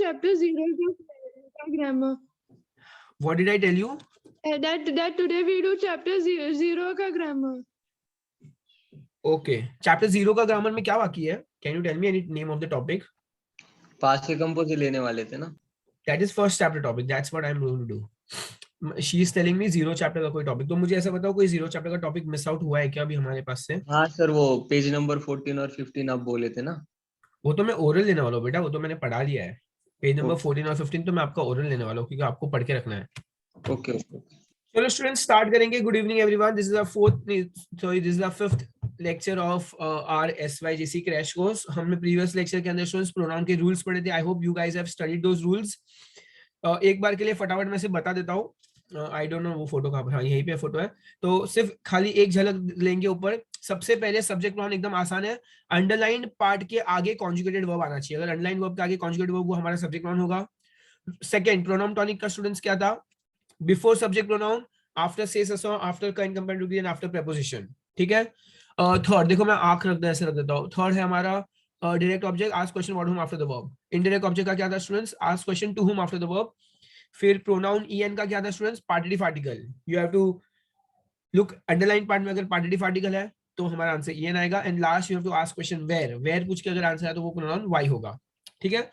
chapter 0 का grammar. What did I tell you? That today we do chapter 0 का grammar. Okay. Chapter 0 का grammar में क्या बाकी है? Can you tell me any name of the topic? पास के compose लेने वाले थे ना. That is first chapter topic. That's what I'm going to do. She is telling me 0 chapter का कोई टॉपिक. तो मुझे ऐसा बताओ कोई 0 चैप्टर का टॉपिक मिस आउट हुआ है क्या अभी हमारे पास से? हाँ सर, वो पेज नंबर 14 और 15 आप बोले थे ना. वो तो मैं ओरल लेने वाला हूँ बेटा, वो तो मैंने पढ़ा लिया है. पेज नंबर 14 और 15 तो मैं आपका ओरल लेने वाला हूँ क्योंकि आपको पढ़ के रखना है. Okay okay. चलो स्टूडेंट्स स्टार्ट करेंगे. Good evening everyone. This is the fifth lecture of our SYGC crash course. हमने प्रीवियस लेक्चर के अंदर स्टूडेंट्स प्रोनाउन के रूल्स पढ़े थे. I hope you guys have studied those rules. एक बार के लिए फटाफट मैं से बता देता हूँ. आई डोंट नो वो फोटो कहाँ पर. हाँ यहीं पे फोटो है. तो सिर्फ खाली एक झलक लेंगे ऊपर. सबसे पहले सब्जेक्ट प्रोनाउन एकदम आसान है. अंडरलाइंड पार्ट के आगे कॉन्जुगेटेड वर्ब आना चाहिए. अगर अंडरलाइन वर्ब के आगे कॉन्जुगेटेड वर्ब वो हमारा सब्जेक्ट प्रोनाउन होगा. सेकंड प्रोनाउन टॉनिक का स्टूडेंट्स क्या था? बिफोर सब्जेक्ट प्रोनाउन, आफ्टर से सो, after kind comparative and after preposition. ठीक है. थर्ड देखो मैं आंख रख ऐसे रख देता हूँ. थर्ड है हमारा direct object. Ask question what whom after the verb. Indirect object का क्या था students? Ask question to whom after the verb. फिर प्रोनाउन en का क्या था students? Partitive article. You have to look underline part में अगर पार्टिटिव आर्टिकल है तो हमारा आंसर en आएगा. And last you have to ask question where. Where पूछ के अगर आंसर है तो वो प्रोनाउन y होगा. ठीक है.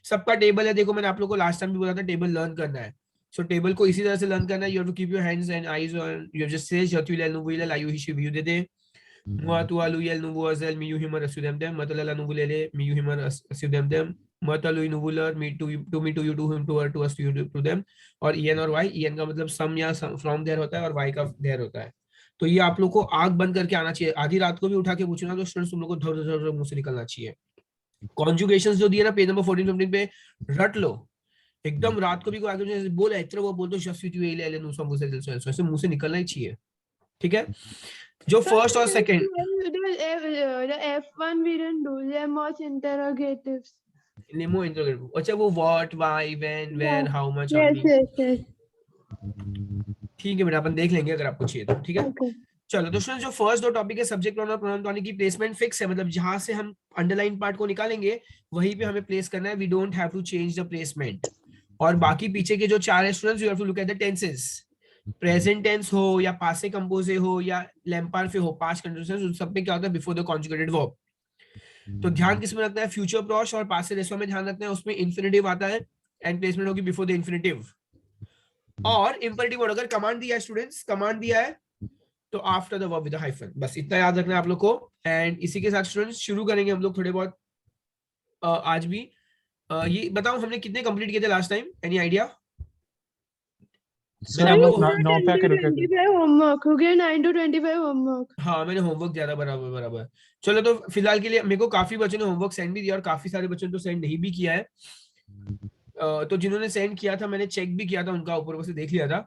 सबका टेबल है. देखो मैंने आप लोगों को लास्ट टाइम भी बोला था टेबल लर्न करना है. सो टेबल को इसी तरह से लर्न करना है. You have to keep your hands and eyes on. You have just say जतुल नुबुल लायु हिशु बियु देदे मुआतु अलु यल नुबु अजल मियु हिमर असुदेम देम मतला नुबुलेले मियु हिमर असुदेम देम मतलु नुबुलर me to me to you to him to her to us to you to them. और en और y. en का मतलब सम या फ्रॉम देयर होता है और y का देयर होता है. तो ये आप लोग को आंख बंद करके आना चाहिए. आधी रात को भी उठा के पूछना तो स्टूडेंट्स तुम लोग को धर धर मुंह से निकलना चाहिए. कॉन्जुगेशंस जो दिए ना पेज नंबर 14 15 पे रट लो. एकदम रात को भी कोई आगे बोले इतना वो बोल दो जस्ट यू ले ले नो मुंह से ऐसे मुंह से निकलना ही चाहिए. ठीक है. जो फर्स्ट और second The F1 we didn't do. They're most interrogatives. नेमो इंटरोगेटिव. अच्छा वो what, why, when, where, how much, how Yes, many. yes, yes. ठीक है बेटा अपन देख लेंगे अगर आपको चाहिए तो. ठीक है. Okay. चलो तो स्टूडेंट्स जो फर्स्ट दो टॉपिक है सब्जेक्ट प्रोनाउन और प्रोनाउन टॉनिक की प्लेसमेंट फिक्स है. मतलब जहां से हम अंडरलाइन पार्ट को निकालेंगे वहीं पे हमें प्लेस करना है. We don't have to change the placement. और बाकी पीछे के जो चार है students you have to look at the tenses. Present tense हो या पासे कंपोजे हो या लैम्पार्फे हो, पास्ट कंटिन्यूअस, उन सब में क्या होता है बिफोर द कॉन्जुगेटेड वर्ब. तो ध्यान किसमें रखना है? फ्यूचर प्रोश और पास्ट रेसो में ध्यान रखना है. उसमें इंफिनिटिव आता है एंड प्लेसमेंट होगी बिफोर द इंफिनिटिव. और इंपेरेटिव वर्ड अगर कमांड दिया है स्टूडेंट्स, कमांड दिया है तो after the verb with the hyphen. बस इतना याद रखना है आप लोग को. एंड इसी के साथ स्टूडेंट्स शुरू करेंगे हम लोग थोड़े बहुत आज भी. ये बताओ हमने कितने कंप्लीट किए थे लास्ट टाइम? Any idea? मैंने आप लोगों को 9 पे 25 homework हो गया. 9 to 25 homework. हाँ मैंने होमवर्क ज्यादा बराबर. चलो तो फिलहाल के लिए मेरे को काफी बच्चों ने होमवर्क सेंड भी दिया और काफी सारे बच्चों ने तो सेंड नहीं भी किया है. तो जिन्होंने सेंड किया था मैंने चेक भी किया था उनका, ऊपर से देख लिया था.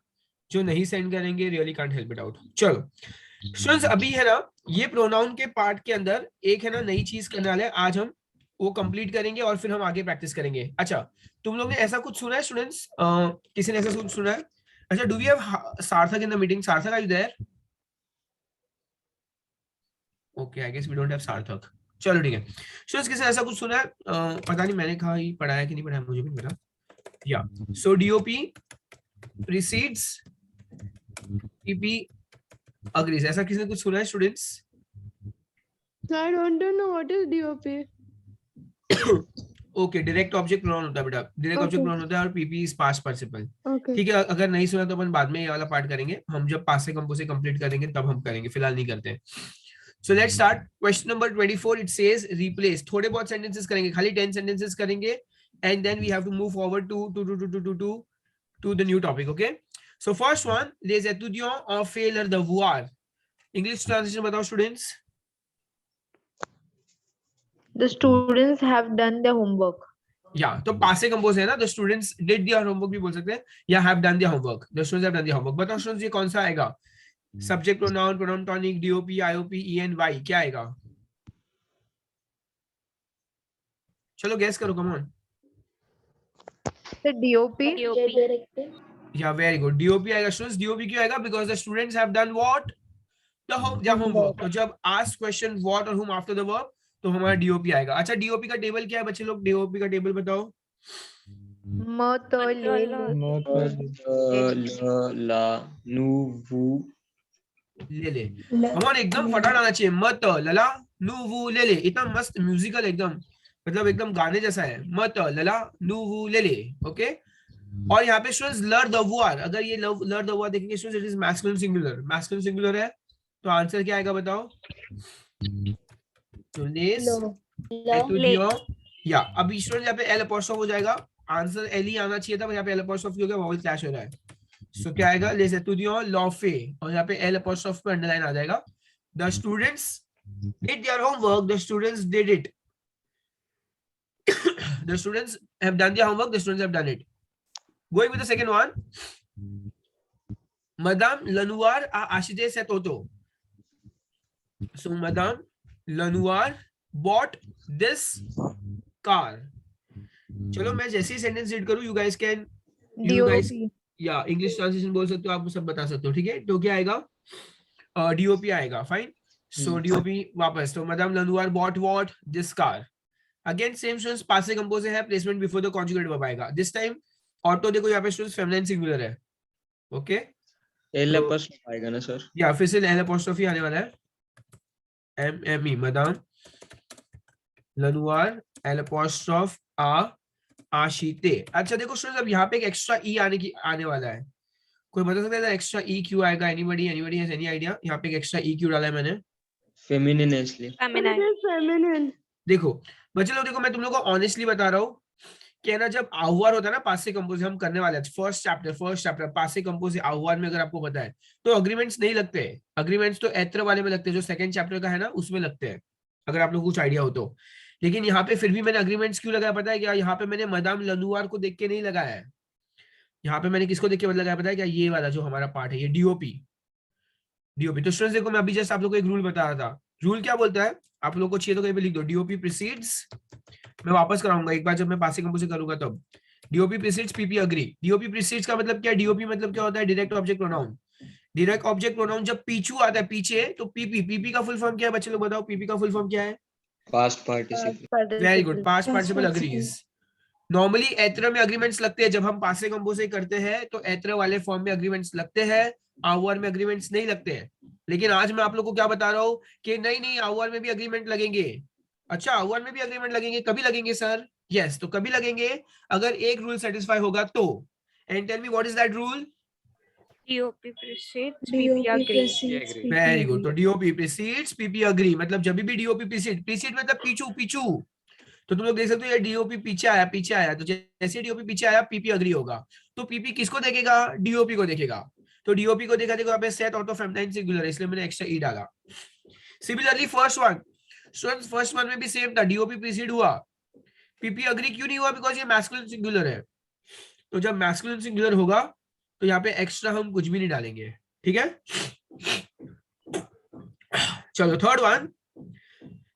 जो नहीं सेंड करेंगे really can't help it out. चलो स्टूडेंट्स अभी है ना ये प्रोनाउन के पार्ट के अंदर एक है ना नई चीज करने वाले हैं. आज हम वो कंप्लीट करेंगे और फिर हम आगे प्रैक्टिस करेंगे. अच्छा तुम लोग ने ऐसा कुछ सुना है स्टूडेंट्स? किसी ने ऐसा कुछ सुना है? अच्छा do we have Sarthak in the meeting? Sarthak are you there? Okay I guess we don't have Sarthak. चलो ठीक है. स्टूडेंट्स किसी ने ऐसा कुछ सुना है? पता नहीं मैंने कहा ही पढ़ाया कि नहीं पढ़ाया मुझे भी पता. या सो डीओपी प्रीसीड्स पीपी अग्रीज. ऐसा किसी ने कुछ सुना है students? I don't know what is DOP. Okay direct object pronoun होता है बेटा. डायरेक्ट ऑब्जेक्ट प्रोनाउन होता है और PP is past participle. Okay. ठीक है. अगर नहीं सुना तो अपन बाद में ये वाला पार्ट करेंगे. हम जब पास से कंपोज से कंप्लीट करेंगे तब हम करेंगे, फिलहाल नहीं करते. So let's start. Question number 24 it says replace. थोड़े बहुत सेंटेंसेस करेंगे, खाली 10 सेंटेंसेस करेंगे and then we have to move forward to the new topic. Okay so first one, les étudiants ont fait leur devoir. English translation बताओ students. The students have done their homework. या तो पासे कंपोज है ना. The students did their homework भी बोल सकते हैं या have done their homework. The students have done their homework. बताओ स्टूडेंट्स ये कौन सा आएगा? Subject pronoun, pronoun tonic, DOP, IOP, EN, Y, क्या आएगा? चलो गैस करो कम ऑन. The DOP. या वेरी गुड. डीओपी आएगा स्टूडेंट्स. डीओपी क्यों आएगा? Because the students have done what? The homework. तो जब आस्क क्वेश्चन व्हाट और हुम आफ्टर द वर्ब तो हमारा डीओपी आएगा. अच्छा डीओपी का टेबल क्या है बच्चे लोग? डीओपी का टेबल बताओ. ला नू वू ले ले। कमॉन, एकदम फटाफट आना चाहिए। मत लला नू वू ले ले। इतना मस्त म्यूजिकल, एकदम मतलब एकदम गाने जैसा है। मत लला नू वू ले ले। ओके, और यहाँ पे स्टूडेंट्स लर द वार, अगर ये लर द वार देखेंगे students, it is masculine singular. Masculine singular है तो आंसर क्या आएगा बताओ? या अब स्टूडेंट यहाँ पे एल अपोस्ट्रोफ हो जाएगा, आंसर एल ही आना चाहिए था, यहाँ पे एल अपोस्ट्रोफ हो गया, वॉवल क्लैश हो रहा है। सो क्या आएगा? ले एतुदियो लॉफे, और यहाँ पे एल अपोस्ट्रोफ पे अंडरलाइन आ जाएगा। The students did their homework, the students did it. The students have done their homework, the students have done it. Going with the second one, Madame Lenoir a acheté cet auto. So Madame Lenoir bought this car. चलो मैं जैसे ही sentence read करूं, you guys can, या English translation बोल सकते हो, आप सब बता सकते हो, ठीक है? तो क्या आएगा? DOP आएगा, फाइन। सो DOP वापस, तो Madame Lenoir bought what? This car. Again same students, past compose है, placement before the conjugate verb आएगा। दिस टाइम ऑटो देखो यहाँ पे स्टूडेंट्स फेमिनिन सिंगुलर है। ओके, एल अपोस्ट्रोफ आएगा ना सर? या फिर से एल अपोस्ट्रोफी आने वाला है। MME मदाम लनुआर एल अपोस्ट्रोफ आशीते। अच्छा देखो स्टूडेंट्स, अब यहाँ पे एक एक्स्ट्रा ई आने वाला है। कोई बता सकता है एक्स्ट्रा ई क्यों आएगा? Anybody has any idea? यहाँ पे एक एक्स्ट्रा ई क्यों डाला है मैंने? फेमिनिन है इसलिए। फेमिनिन। देखो बच्चे लोग, देखो मैं तुम लोग को ऑनेस्टली बता रहा हूँ कि ना, जब आह्वान होता है ना, पासे कंपोज हम करने वाले हैं फर्स्ट चैप्टर पासे कंपोज आह्वान में, अगर आपको पता है तो अग्रीमेंट्स नहीं लगते हैं। अग्रीमेंट्स तो एत्र वाले में लगते हैं, जो सेकंड चैप्टर का है ना उसमें लगते हैं, अगर आप लोग कुछ आइडिया हो तो। लेकिन यहाँ पे फिर भी मैंने अग्रीमेंट्स क्यों लगाया पता है क्या? यहाँ पे मैंने मदाम लनुआर को देख के नहीं लगाया है, यहाँ पे मैंने किसको देख के लगाया पता है क्या? ये वाला जो हमारा पार्ट है, ये DOP। तो स्टूडेंट्स देखो, मैं अभी जस्ट आप लोग को एक रूल बता रहा था। रूल क्या बोलता है? आप लोगों को चाहिए तो कहीं पे लिख दो, DOP प्रीसीड्स, मैं वापस कराऊंगा एक बार जब मैं पासिंग कंपोज करूंगा तब। DOP precedes PP agree. DOP precedes का मतलब क्या है? DOP मतलब क्या होता है? Direct object pronoun. Direct object pronoun जब पीछू आता है पीछे, तो PP का फुल फॉर्म क्या है बच्चे लोग बताओ? PP का फुल फॉर्म क्या है? Past participle. Very good, past participle agrees. Normally एत्र में अग्रीमेंट्स लगते हैं, जब हम पासे कंपोज करते हैं तो एत्र वाले फॉर्म में अग्रीमेंट्स लगते हैं, आवर में अग्रीमेंट्स नहीं लगते हैं। लेकिन आज मैं आप लोग को क्या बता रहा हूँ कि नहीं, आवर में भी अग्रीमेंट लगेंगे। अच्छा, आवर में भी अग्रीमेंट लगेंगे, कभी लगेंगे सर? यस, तो कभी लगेंगे अगर एक रूल सेटिस्फाई होगा तो। And tell me what is that rule? DOP precedes PP agree. Very good, तो DOP precedes PP agree, मतलब जब भी DOP precede मतलब पीछू। तो तुम लोग देख सकते हो ये DOP पीछे आया, तो जैसे DOP पीछे आया PP अग्री होगा। तो PP किसको देखेगा? DOP को देखेगा। तो DOP को देखा, देखो यहाँ पे सेट ऑटो फेमिनाइन सिंगुलर है, इसलिए मैंने एक्स्ट्रा ई डाला। Similarly first one students, first one में भी सेम था, DOP प्रीसीड हुआ, PP अग्री क्यों नहीं हुआ? बिकॉज ये मैस्कुलिन सिंगुलर है। तो जब मैस्कुलिन सिंगुलर होगा तो यहाँ पे एक्स्ट्रा हम कुछ भी नहीं डालेंगे, ठीक है? चलो थर्ड वन,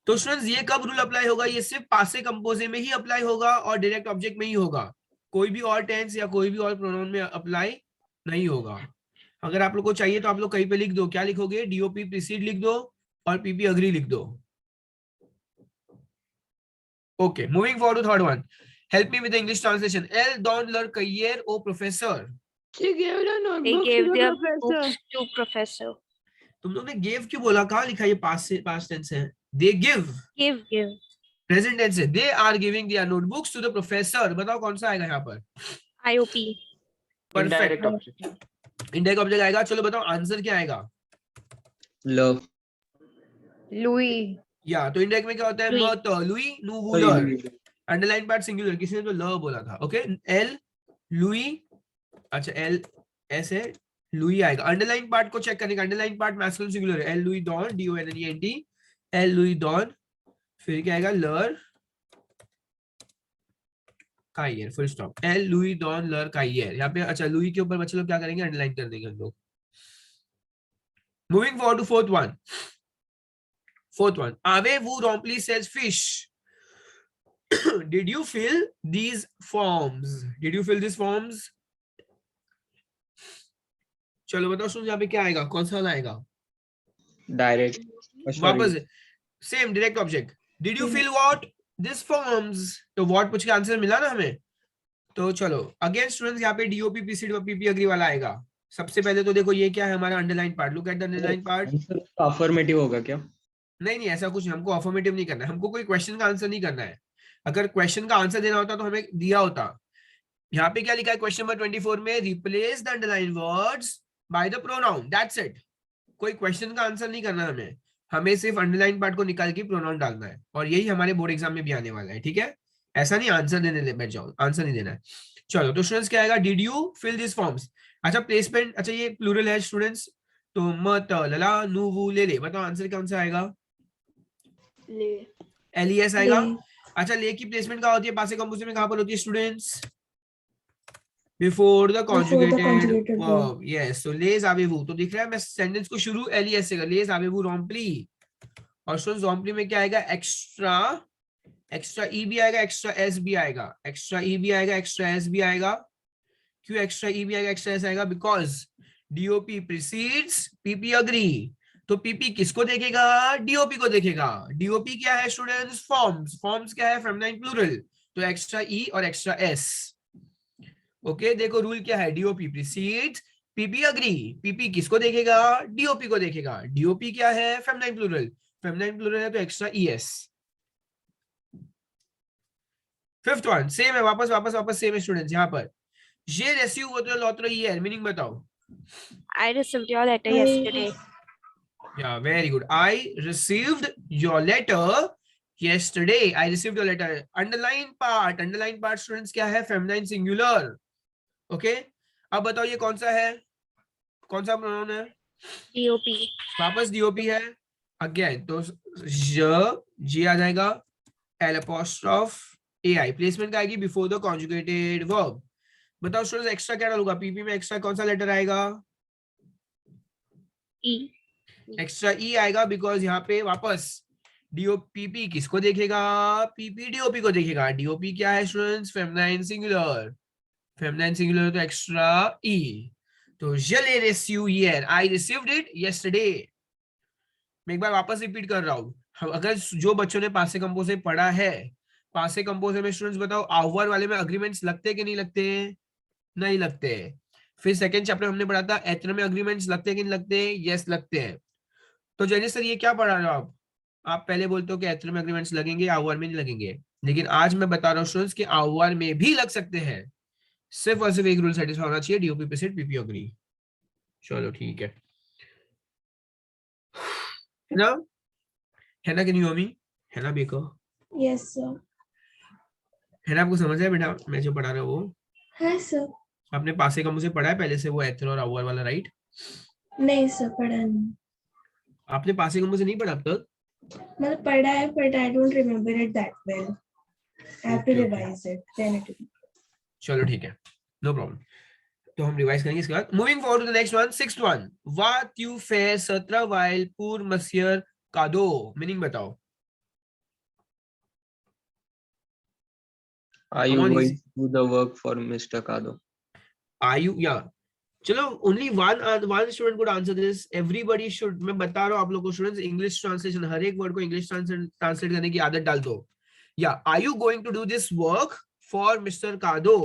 तो स्टूडेंट्स ये कब रूल अप्लाई होगा? ये सिर्फ पासे कंपोजे में ही अप्लाई होगा और डायरेक्ट ऑब्जेक्ट में ही होगा, कोई भी और टेंस या कोई भी और प्रोनाउन में अप्लाई नहीं होगा। अगर आप लोग को चाहिए तो आप लोग कहीं पे लिख दो, क्या लिखोगे? DOP प्रीसीड लिख दो और PP अग्री लिख दो। Okay, moving forward to third one, help me with the English translation. एल डॉन लर करियर ओ प्रोफेसर। She gave the They notebook gave to the their professor. books to professor. तुम लोग ने गेव क्यों बोला? कहाँ लिखा? ये पास्ट टेंस है। They give Give. Present tense है। They are giving their notebooks to the professor. बताओ कौन सा आएगा यहाँ पर? IOP. परफेक्ट, इनडायरेक्ट ऑब्जेक्ट आएगा। चलो बताओ आंसर क्या आएगा? लव। लुई। या तो इनडायरेक्ट में क्या होता है? Louis. मत लुई नु वुलर, अंडरलाइन पार्ट सिंगुलर, किसी ने तो ल बोला था। ओके, एल लुई, अच्छा एल ऐसे लुई आएगा। अंडरलाइन पार्ट को चेक करने का, अंडरलाइन पार्ट मैस्कुलिन सिंगुलर है, एल लुई डॉन, DONNENT, एल लुई डॉन, फिर क्या आएगा? लर काइयर, फुल स्टॉप, एल लुई डॉन लर काइयर। यहाँ पे अच्छा लुई के ऊपर बच्चे लोग क्या करेंगे? अंडरलाइन कर देंगे हम लोग। Moving forward to fourth one, आवे वू रॉम्पली सेज फिश। Did you fill these forms? चलो बताओ सुन, यहाँ पे क्या आएगा? कौन सा वाला आएगा? डायरेक्ट वापस same direct object. Did you fill what? These forms। तो what पूछ के आंसर मिला ना हमें, तो चलो अगेन स्टूडेंट्स, यहाँ पे डीओपी प्रीसीड और पीपी अग्री वाला आएगा। सबसे पहले तो देखो ये क्या है हमारा underline part, look at the underline part. Affirmative होगा क्या? नहीं ऐसा कुछ नहीं, हमको अफर्मेटिव नहीं करना है, हमको कोई क्वेश्चन का आंसर नहीं करना है। अगर क्वेश्चन का आंसर देना होता तो हमें दिया होता। यहाँ पे क्या लिखा है क्वेश्चन नंबर 24 में, replace the underline words by the pronoun, that's it. कोई क्वेश्चन का आंसर नहीं करना हमें सिर्फ अंडरलाइन पार्ट को निकाल के प्रोनाउन डालना है, और यही हमारे बोर्ड एग्जाम में भी आने वाला है, ठीक है। ऐसा नहीं आंसर देने बैठ जाओ, आंसर नहीं देना है। चलो तो स्टूडेंट्स क्या आएगा, did you fill this forms. अच्छा प्लेसमेंट, अच्छा ये प्लूरल है स्टूडेंट्स, तो मत लला नुवु ले ले, बताओ आंसर कौन सा आएगा, एलईएस आएगा। अच्छा ले की प्लेसमेंट कहाँ होती है, पासे कंपोजिशन में कहाँ पर होती है students, before the conjugated verb, yes. So लेज आवेवू, तो दिख रहा है मैं सेंटेंस को शुरू एलईएस से कर, लेज आवेवू रोम्पली। और स्टूडेंट्स रोम्पली में क्या आएगा, एक्स्ट्रा, एक्स्ट्रा ई भी आएगा, एक्स्ट्रा एस भी आएगा, एक्स्ट्रा ई भी आएगा, एक्स्ट्रा एस भी आएगा। क्यों एक्स्ट्रा ई भी आएगा, एक्स्ट्रा एस आएगा, because DOP precedes PP agree. तो पीपी किसको देखेगा, डीओपी को देखेगा। डीओपी क्या है स्टूडेंट्स, फॉर्म्स, फॉर्म्स क्या है, फेमिनाइन प्लूरल, तो एक्स्ट्रा ई और एक्स्ट्रा एस। ओके देखो रूल क्या है, DOP precedes PP agree, PP किसको देखेगा, डीओपी को देखेगा। डीओपी क्या है, फेमिनाइन प्लूरल, फेमिनाइन प्लूरल है तो extra ES. Fifth one same है, वापस वापस वापस सेम है स्टूडेंट्स। यहाँ पर ये रेसिव होता लॉत्र ईयर, मीनिंग बताओ। I received your letter yesterday. Yeah, very good. I received your letter yesterday. I received your letter. Underline part students क्या है, feminine singular. Okay? अब बताओ ये कौन सा है, कौन सा प्रोनाउन है, DOP. वापस डीओपी है अगेन, तो जी आ जाएगा, एल अपॉस्ट्रोफ एआई, प्लेसमेंट का आएगी बिफोर द कॉन्जुगेटेड वर्ब। बताओ स्टूडेंट्स एक्स्ट्रा क्या डालूंगा, पीपी में एक्स्ट्रा कौन सा लेटर आएगा, E. एक्स्ट्रा ई आएगा, बिकॉज यहाँ पे वापस डीओपीपी किसको देखेगा, पीपी डीओपी को देखेगा। डीओपी क्या है students, feminine singular, feminine singular तो एक्स्ट्रा ई। तो je l'ai reçu hier, I received it yesterday। मैं एक बार वापस रिपीट कर रहा हूँ, अगर जो बच्चों ने पासे कंपोज पढ़ा है, पासे कंपोज में स्टूडेंट्स बताओ आवर वाले में अग्रीमेंट्स लगते कि नहीं लगते, नहीं लगते। फिर सेकंड चैप्टर हमने पढ़ा था एथर में अग्रीमेंट्स लगते कि नहीं लगते, यस लगते हैं। तो जैसे सर ये क्या पढ़ा रहे हो आप पहले बोलते हो कि एथर में अग्रीमेंट्स लगेंगे, आवर में नहीं लगेंगे, लेकिन आज मैं बता रहा हूँ स्टूडेंट्स कि आवर में भी लग सकते हैं, सिर्फ और सिर्फ एक रूल सेटिस्फाई होना चाहिए, डीओपी प्रीसीड पीपी अग्री। चलो ठीक है ना, है ना कि नहीं होमी, है ना बेको, यस सर, है ना, आपको समझ है बेटा मैं जो पढ़ा रहा हूँ वो, है सर। आपने पासे का मुझे पढ़ा है पहले से वो एथर और आवर वाला, राइट? नहीं सर पढ़ा नहीं, आपने पासे का मुझे नहीं पढ़ा अब तक, मतलब पढ़ा है but I don't remember it that well, I have to Okay, okay. Revise it then it. चलो ठीक है, नो प्रॉब्लम, तो हम रिवाइज करेंगे इसके बाद। Moving forward to the next one, sixth one, व्हाट यू फेयर सत्रा वाइल पूर मसियर कादो, मीनिंग बताओ। Are you going to do the work for Mr. Kado? Are you, yeah, चलो only one student could answer this, everybody should, मैं बता रहा हूँ आप लोगों को स्टूडेंट्स, इंग्लिश ट्रांसलेशन, हर एक वर्ड को इंग्लिश ट्रांसलेट करने की आदत डाल दो। या are you going to do this work for mister कादो,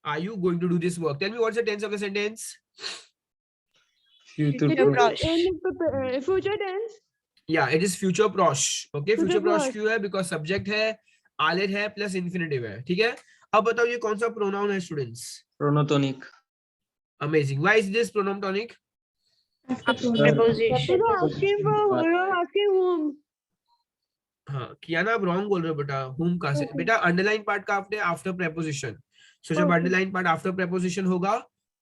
are you going to do this work, tell me what's the tense of the sentence. Future Future Prosh. future tense. या it is future प्रॉश, okay future Future प्रॉश prosh. क्यों है, because subject है, आलेट है plus infinitive है, ठीक है। अब बताओ ये कौन सा प्रोनाउन है students, Pronotonic. Amazing, why is this pronoun tonic, Preposition. You're asking whom? हाँ किया ना, आप रॉन्ग बोल रहे हो बेटा, हुम का से Okay. बेटा, अंडरलाइन पार्ट का आपने आफ्टर प्रेपोजिशन, सो जब Okay. Underline part after preposition होगा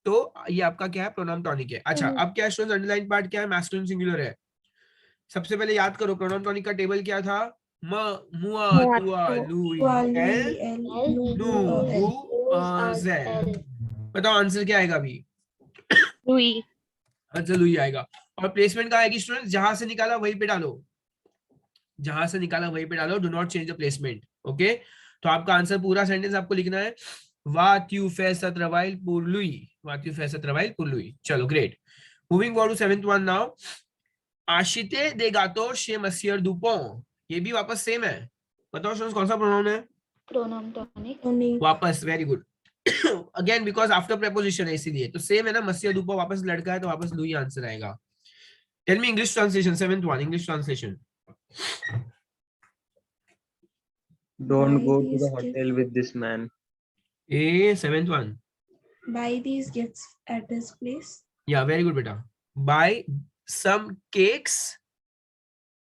तो ये आपका क्या है, प्रोनाउन टॉनिक है। अच्छा अब क्या स्टूडेंट्स, अंडरलाइन पार्ट क्या है, मैस्कुलिन सिंगुलर है। सबसे पहले याद करो प्रोनाउन टॉनिक का टेबल क्या था, म मुआ तुआ लुई एल नु वु जेड, बताओ आंसर क्या आएगा अभी, Louis. आंसर लुई आएगा। और प्लेसमेंट का आएगी स्टूडेंट्स, जहां से निकाला वहीं पे डालो, जहां से निकाला वहीं पे डालो, do not change the placement, okay. तो आपका आंसर पूरा सेंटेंस आपको लिखना है, वाट यू फेसत रवाइल पुर लुई, वाट यू फेसत रवाइल पुर लुई। चलो great, moving forward to seventh one now, आशिते दे गातो शे मसियर दुपो, ये भी वापस सेम है, बताओ स्टूडेंट्स कौन सा प्रोनाउन है, प्रोनाउन टॉनिक, वापस, very good, again because after preposition है इसीलिए, तो सेम है ना, मस्या धूपा वापस लड़का है तो वापस लुई आंसर आएगा. Tell me English translation, 7th one English translation. Don't Buy go to these the gifts. hotel with this man. 7th one. Buy these gifts at his place. Yeah, very good beta. Buy some cakes.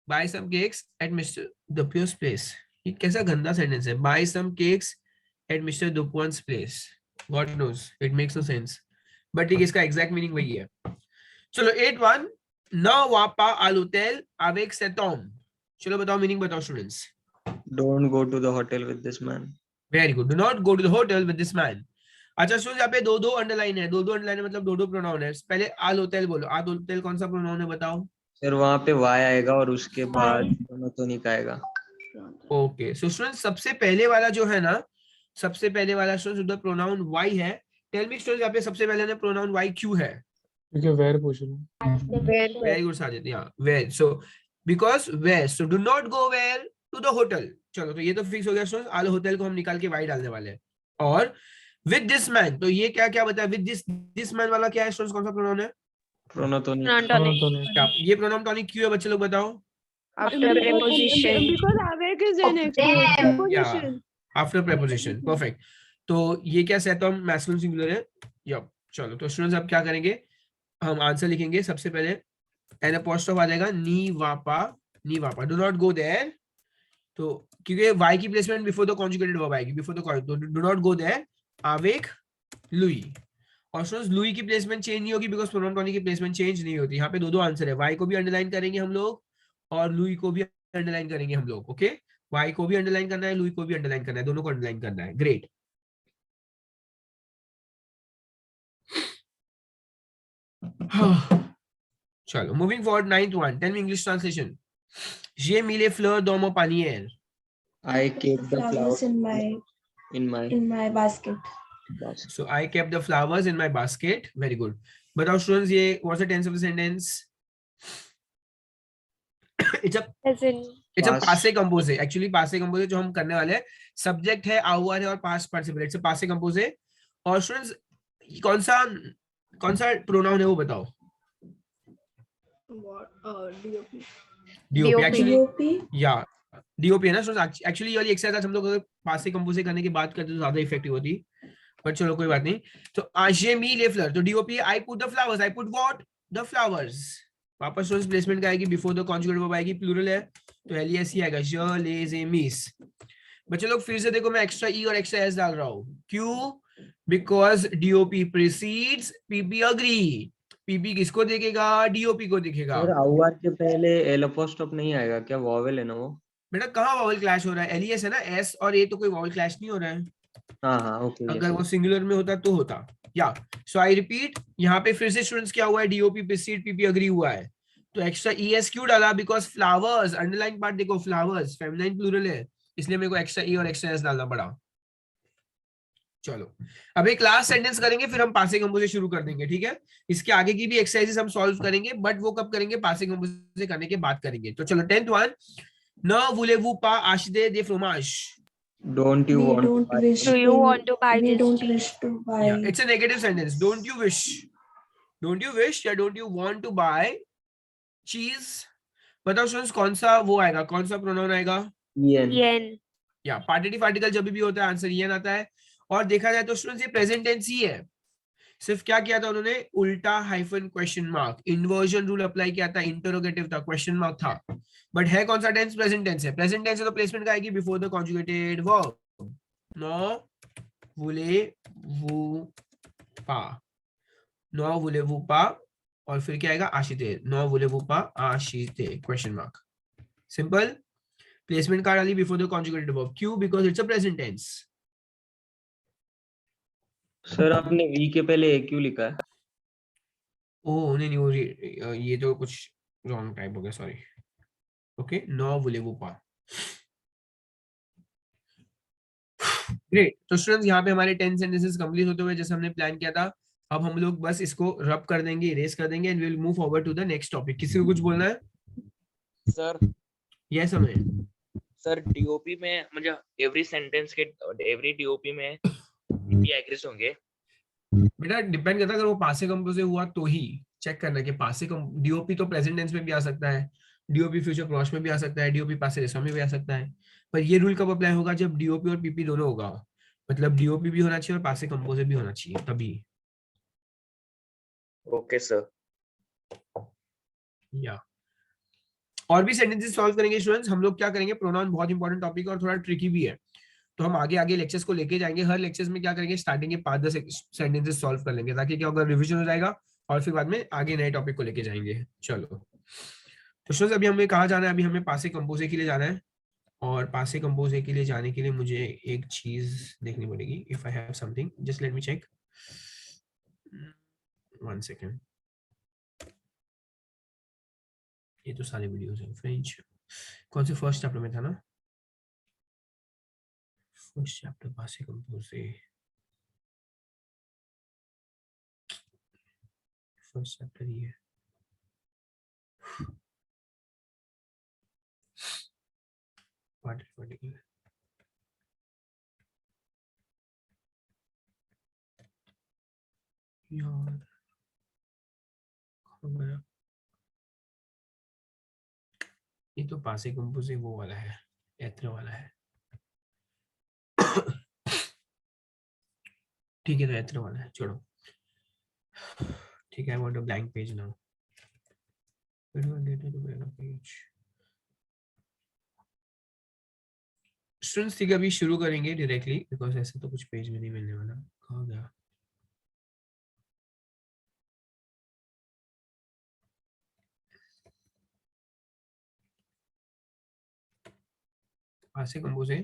Buy some cakes at Mr. Dupio's place. ये कैसा गंदा sentence है. Buy some cakes at Mr. Dupuan's place. God knows, it makes no sense. But ठीक, इसका exact meaning वही है. चलो 8th one. Na wapa al hotel avec cet homme. चलो बताओ मीनिंग बताओ students. Don't go to the hotel with this man. Very good. Do not go to the hotel with this man. अच्छा students, यहाँ पे दो underline है. दो underline मतलब दो प्रोनाउन है. पहले आल होटल बोलो. आल होटल कौन सा प्रोनाउन है बताओ. सर वहां पे वाई आएगा और उसके बाद मोनोटोनिक आएगा. ओके सो स्टूडेंट्स, सबसे पहले वाला जो है ना, सबसे पहले वाला स्टूडेंट्स उधर प्रोनाउन वाई है. टेल मी स्टूडेंट्स, यहाँ पे सबसे पहले ना प्रोनाउन वाई क्यों है. क्योंकि वेयर पूछ रहा हूँ. Very good Sajid. या where. So because where, so do not go where to the hotel. चलो तो ये तो फिक्स हो गया स्टूडेंट्स. आल होटल को हम निकाल के वाई डालने वाले हैं. और विद दिस मैन, तो ये क्या क्या बताया. विद दिस मैन वाला क्या है स्टूडेंट्स, कौन सा प्रोनाउन है. प्रोनोटोनिक. Non-tonic. क्या ये प्रोनाउन टॉनिक क्यों है बच्चे लोग बताओ. After preposition. Because avec is an preposition. After preposition. Perfect. तो ये क्या सेट ऑफ मैस्कुलिन सिंगुलर है. यप. चलो तो स्टूडेंट्स अब क्या करेंगे, हम आंसर लिखेंगे. सबसे पहले एन अपोस्ट्रोफ आ जाएगा. नी वापा. Do not go there. तो क्योंकि वाई की placement before the conjugated verb आएगी, before the do not go there avec लुई. और स्टूडेंट्स लुई की प्लेसमेंट चेंज नहीं होगी बिकॉज़ प्रोनाउन टॉनिक की प्लेसमेंट चेंज नहीं होती. यहाँ पे दो आंसर है. वाई को भी अंडरलाइन करेंगे हम लोग और लुई को भी अंडरलाइन करेंगे हम लोग. ओके, वाई को भी अंडरलाइन करना है, लुई को भी अंडरलाइन करना है, दोनों को अंडरलाइन करना है. ग्रेट. चलो moving forward. 9th one. Tell me English translation. J'ai mis les fleurs dans mon panier. I kept the Flowers flowers in my basket. So I kept the flowers in my basket. Very good. बताओ students, ये what's the tense of the sentence? It's a passe compose है. Actually passe compose जो हम करने वाले हैं, subject है, our है और past participle. It's a passe compose. और स्टूडेंट्स कौन सा प्रोनाउन है वो बताओ. DOP. Actually या DOP है ना स्टूडेंट्स. एक्चुअली ये वाली एक्सरसाइज हम लोग अगर पासे कंपोज करने की बात करते तो ज्यादा इफेक्टिव होती, पर चलो कोई बात नहीं. तो j'ai mis les fleurs, तो DOP I put the flowers. I put what? The flowers. वापस स्टूडेंट्स प्लेसमेंट का आएगी, बिफोर द कॉन्जुगेट वर्ब आएगी, प्लूरल है तो les ही आएगा. je les ai mis. बच्चे लोग फिर से देखो, मैं एक्स्ट्रा ई और एक्स्ट्रा एस डाल रहा हूँ. क्यों? Because DOP precedes PP agree. PP किसको देखेगा? DOP को देखेगा. सर आवर के पहले एल अपोस्ट्रोफ नहीं आएगा क्या? वॉवेल है ना वो. बेटा कहाँ वॉवल क्लैश हो रहा है? LES है ना, S और A तो कोई वॉवल क्लैश नहीं हो रहा है. हाँ ओके. अगर वो सिंगुलर में होता तो होता. या सो आई रिपीट, यहाँ पे फिर से स्टूडेंट्स क्या हुआ है, DOP प्रीसीड PP अग्री हुआ है तो एक्स्ट्रा ES क्यों डाला? बिकॉज फ्लावर्स, अंडरलाइन पार्ट देखो, फ्लावर्स फेमिनाइन प्लूरल है, इसलिए मेरे को एक्स्ट्रा E और एक्स्ट्रा S डालना पड़ा. चलो अब एक लास्ट सेंटेंस करेंगे, फिर हम पासे कंपोज शुरू कर देंगे. ठीक है, इसके आगे की भी एक्सरसाइजेस हम सॉल्व करेंगे, बट वो कब करेंगे? पासे कंपोज करने के बाद करेंगे. तो चलो 10th one. Ne voulez-vous pas acheter des fromages? Don't you want? Do you want to buy We this don't cheese? wish to buy. Yeah, it's a negative sentence. Don't you wish? Don't you wish या don't you want to buy cheese? बताओ students कौन सा वो आएगा, कौन सा pronoun आएगा? Yen. या पार्टिसिप आर्टिकल जब भी होता है आंसर yen आता है. और देखा जाए तो स्टूडेंट्स ये प्रेजेंट टेंस ही है. सिर्फ क्या किया था उन्होंने? उल्टा hyphen question mark. Inversion rule apply किया था, इंटरोगेटिव था, क्वेश्चन मार्क था. बट है कौन सा टेंस? प्रेजेंट टेंस है. प्रेजेंट टेंस है तो प्लेसमेंट का आएगी बिफोर द कॉन्जुगेटेड वर्ब. नो voulez-vous pas. नो voulez-vous pas और फिर क्या आएगा? आशिते. नो voulez-vous pas आशिते क्वेश्चन मार्क. सिंपल. प्लेसमेंट का डाली बिफोर द कॉन्जुगेटेड वर्ब. क्यों? Because it's a present tense. Sir आपने वी के पहले ए क्यों लिखा है? ओह नहीं वो ये तो कुछ रॉन्ग टाइप हो गया, sorry. Okay, no voulez-vous pas. Great. तो स्टूडेंट्स यहाँ पे हमारे 10 सेंटेंसेस कंप्लीट होते हुए जैसे हमने प्लान किया था. अब हम लोग बस इसको रब कर देंगे, इरेज कर देंगे and we will move forward to the next topic. किसी को कुछ बोलना है? सर यस हमें. सर DOP में मुझे एवरी सेंटेंस के एवरी DOP में पीपी एग्रीज होंगे। बेटा डिपेंड करता है, अगर वो पासे कंपोज हुआ तो ही चेक करना कि पासे डीओपी तो प्रेजेंट टेंस में भी आ सकता है, डीओपी फ्यूचर प्रोस में भी आ सकता है, डीओपी पासे रेसो में भी आ सकता है। पर ये रूल कब अप्लाई होगा? जब डीओपी और पीपी दोनों होगा, मतलब डीओपी भी होना चाहिए और पासे कंपोज भी होना चाहिए, तभी। Okay sir. या और भी सेंटेंसेस सॉल्व करेंगे स्टूडेंट्स। हम लोग क्या करेंगे, प्रोनाउन बहुत इंपॉर्टेंट टॉपिक है और थोड़ा ट्रिकी भी है, तो हम आगे आगे लेक्चर्स को लेके जाएंगे। हर लेक्चर्स में क्या करेंगे, स्टार्टिंग के 5-10 सेंटेंसेस सॉल्व कर लेंगे, ताकि क्या होगा, रिवीजन हो जाएगा और फिर बाद में आगे नए टॉपिक को लेके जाएंगे। चलो तो स्टूडेंट्स अभी हमें कहाँ जाना है? अभी हमें पासे कंपोजे के लिए जाना है, और पासे कंपोजे के लिए जाने के लिए मुझे एक चीज देखनी पड़ेगी। If I have something, just let me check, 1 second. ये तो सारे वीडियोस हैं। फ्रेंच कौन से फर्स्ट चैप्टर में था ना? फर्स्ट चैप्टर पासे कंपोजे, फर्स्ट चैप्टर ही है। particular यार कहाँ गया? ये तो पासे कंपोजे वो वाला है, एत्र वाला है। ठीक है, तो एत्र वाला है, छोड़ो। ठीक है, I want a blank page now. Where do I get to the blank page? Students ठीक है, अभी शुरू करेंगे डायरेक्टली, बिकॉज ऐसे तो कुछ पेज में नहीं मिलने वाला। कहाँ गया? पासे कंपोजे।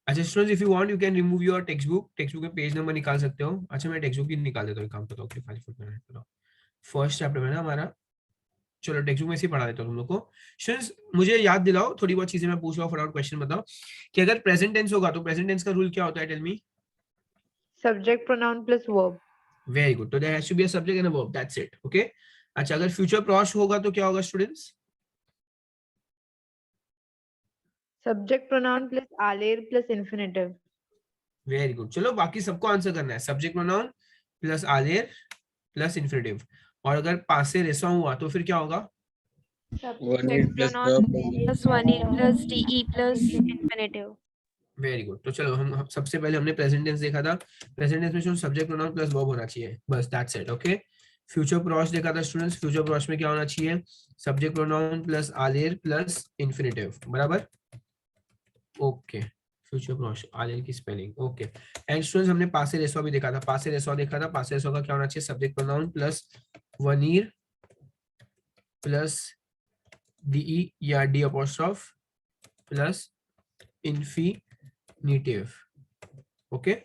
अच्छा students, if you want you can remove your text book में पेज नंबर निकाल सकते हो। अच्छा मैं टेक्स्ट बुक ही निकाल देता हूँ, काम बताओ कि फाइल फुट में करो। फर्स्ट चैप्टर में ना हमारा, चलो टेक्स्ट बुक में से पढ़ा देता हूँ तुम लोग को। स्टूडेंट्स मुझे याद दिलाओ, थोड़ी बहुत चीजें मैं पूछ रहा हूँ, फटाफट क्वेश्चन बताओ कि अगर प्रेजेंट टेंस होगा तो प्रेजेंट टेंस का रूल क्या होता है? Tell me. Subject pronoun plus verb. Very good, तो there has to be a subject and a verb, that's it. Okay. अच्छा अगर फ्यूचर प्रॉस होगा तो क्या होगा students? Subject pronoun plus alir plus infinitive. Very good, चलो बाकी सबको आंसर करना है। सब्जेक्ट प्रोनाउन प्लस आलेर प्लस इन्फिनेटिव। और अगर पासे रेसा हुआ तो फिर क्या होगा? Subject pronoun plus one plus de plus infinitive. Very good, तो चलो हम सबसे पहले हमने प्रेजेंट टेंस देखा था। प्रेजेंट टेंस में सब्जेक्ट प्रोनाउन प्लस वर्ब होना चाहिए, बस दैट्स इट। ओके। फ्यूचर प्रॉस देखा था स्टूडेंट्स, फ्यूचर प्रॉस में क्या होना चाहिए? सब्जेक्ट प्रोनाउन प्लस आलेर प्लस इन्फिनेटिव, बराबर। ओके, फ्यूचर प्रॉस आलेर की स्पेलिंग। ओके। एंड स्टूडेंट्स हमने पासे रेसो भी देखा था। पासे रेसो देखा था, पासे रेसो का क्या होना चाहिए? सब्जेक्ट प्रोनाउन प्लस वनीर प्लस डी या D apostrophe plus infinitive. Okay.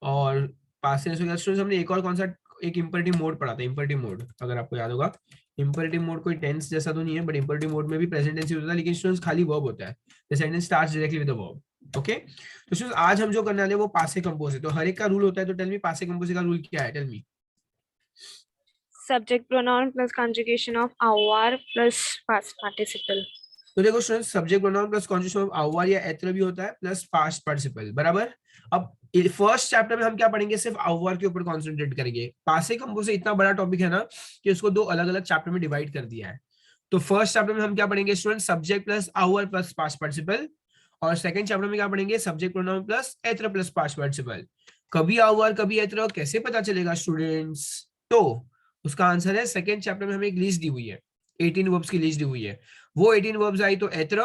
और पास्ट टेंस में स्टूडेंट्स हमने एक और कौन सा, एक इंपरेटिव मोड पढ़ा था। इंपरेटिव मोड अगर आपको याद होगा, इंपरेटिव मोड कोई टेंस जैसा तो नहीं है, बट इंपरेटिव मोड में भी प्रेजेंट टेंस होता है, लेकिन स्टूडेंट्स खाली वर्ब होता है। The sentence starts directly with the verb. Okay. तो स्टूडेंट्स आज हम जो करने वाले हैं वो पासे कंपोज है, तो हर एक का रूल होता है। तो टेल मी पासे कंपोज का रूल क्या है? Tell me. Subject pronoun plus conjugation of our plus past participle. तो देखो students, subject pronoun plus conjugation of आवर या एत्र भी होता है, प्लस पास्ट पार्टिसिपल, बराबर। अब फर्स्ट चैप्टर में हम क्या पढ़ेंगे? सिर्फ आवर के ऊपर कॉन्सेंट्रेट करेंगे। पासे कंपोज इतना बड़ा टॉपिक है ना कि उसको 2 अलग अलग चैप्टर में डिवाइड कर दिया है। तो फर्स्ट चैप्टर में हम क्या पढ़ेंगे स्टूडेंट? सब्जेक्ट प्लस आवर प्लस पास्ट पार्टिसिपल। और सेकंड चैप्टर में क्या पढ़ेंगे? सब्जेक्ट प्रोनाउन प्लस एत्र प्लस पास्ट पार्टिसिपल। कभी आवर कभी एत्र, कैसे पता चलेगा स्टूडेंट्स? तो उसका आंसर है सेकंड चैप्टर में हमें एक लिस्ट दी हुई है, 18 वर्ब्स की लिस्ट दी हुई है। वो 18 वर्ब्स आई तो एत्र,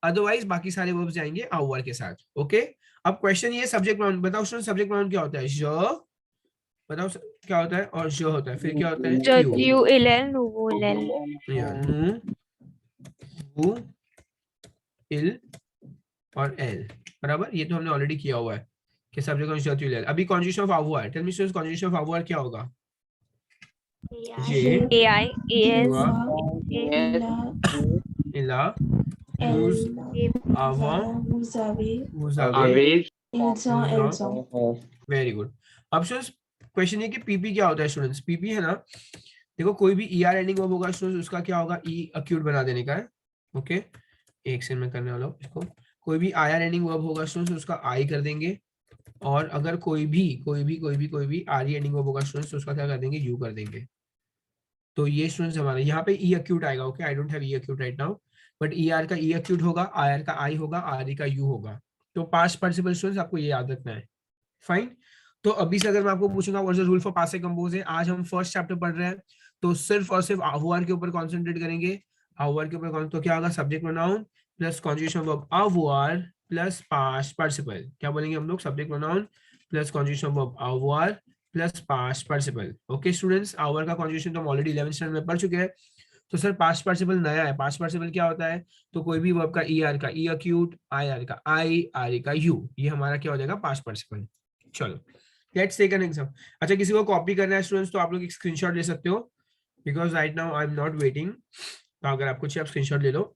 अदरवाइज बाकी सारे वर्ब्स आएंगे आवर के साथ। ओके। अब क्वेश्चन ये, सब्जेक्ट प्रोनाउन बताओ स्टूडेंट, सब्जेक्ट प्रोनाउन क्या होता है? ज बताओ क्या होता है, और ज होता है, फिर क्या होता है? Just you ill, no ill. नु इल और एल, बराबर। ये तो हमने ऑलरेडी किया हुआ है कि सब्जेक्ट कॉन्जुगेशन ऑफ एल। अभी कॉन्जुगेशन ऑफ आवर, tell me students, conjugation of आवर क्या होगा? जे AI, AS, इला मुज आवा मुजावे। Very good. अब स्टूडेंट्स क्वेश्चन है कि पीपी क्या होता है स्टूडेंट्स? पीपी है ना, देखो कोई भी ईआर एंडिंग वर्ब होगा स्टूडेंट्स, उसका क्या होगा? ई अक्यूट बना देने का है। ओके, एक सेकंड में करने वाला हूं इसको। कोई भी आईआर एंडिंग वर्ब होगा स्टूडेंट्स, उसका आई कर देंगे। और अगर कोई भी आर एंडिंग वर्ब होगा स्टूडेंट्स तो उसका क्या कर देंगे, यू कर देंगे। तो ये स्टूडेंट्स हमारे यहाँ पे ई अक्यूट आएगा। Okay, I don't have E acute right now, but E R का ई अक्यूट होगा, आई आर का आई होगा, आर ई का यू होगा। तो पास्ट पार्टिसिपल स्टूडेंट्स आपको ये याद रखना है। फाइन। तो अभी से अगर मैं आपको पूछूंगा what is the rule for past compose है, आज हम फर्स्ट चैप्टर पढ़ रहे हैं तो सिर्फ और सिर्फ आवर के ऊपर कॉन्सेंट्रेट करेंगे। आवर के ऊपर तो क्या होगा, subject pronoun plus conjugation verb आवर प्लस पास्ट पार्टिसिपल। क्या बोलेंगे हम लोग, subject pronoun plus conjugation verb आवर plus past participle. Okay students, आवर का कॉन्जुगेशन तो हम ऑलरेडी 11th स्टैंडर्ड में पढ़ चुके हैं। तो सर पास्ट पार्टिसिपल नया है। पास्ट पार्टिसिपल क्या होता है, तो कोई भी वर्ब का ई आर का ई अक्यूट, आई आर का आई, आर ई का यू, ये हमारा क्या हो जाएगा, पास्ट पार्टिसिपल। चलो लेट्स टेक एन एग्जाम। अच्छा, किसी को कॉपी करना है स्टूडेंट्स तो आप लोग एक स्क्रीनशॉट ले सकते हो, because right now I am not waiting. तो अगर आपको चाहिए आप स्क्रीनशॉट ले लो।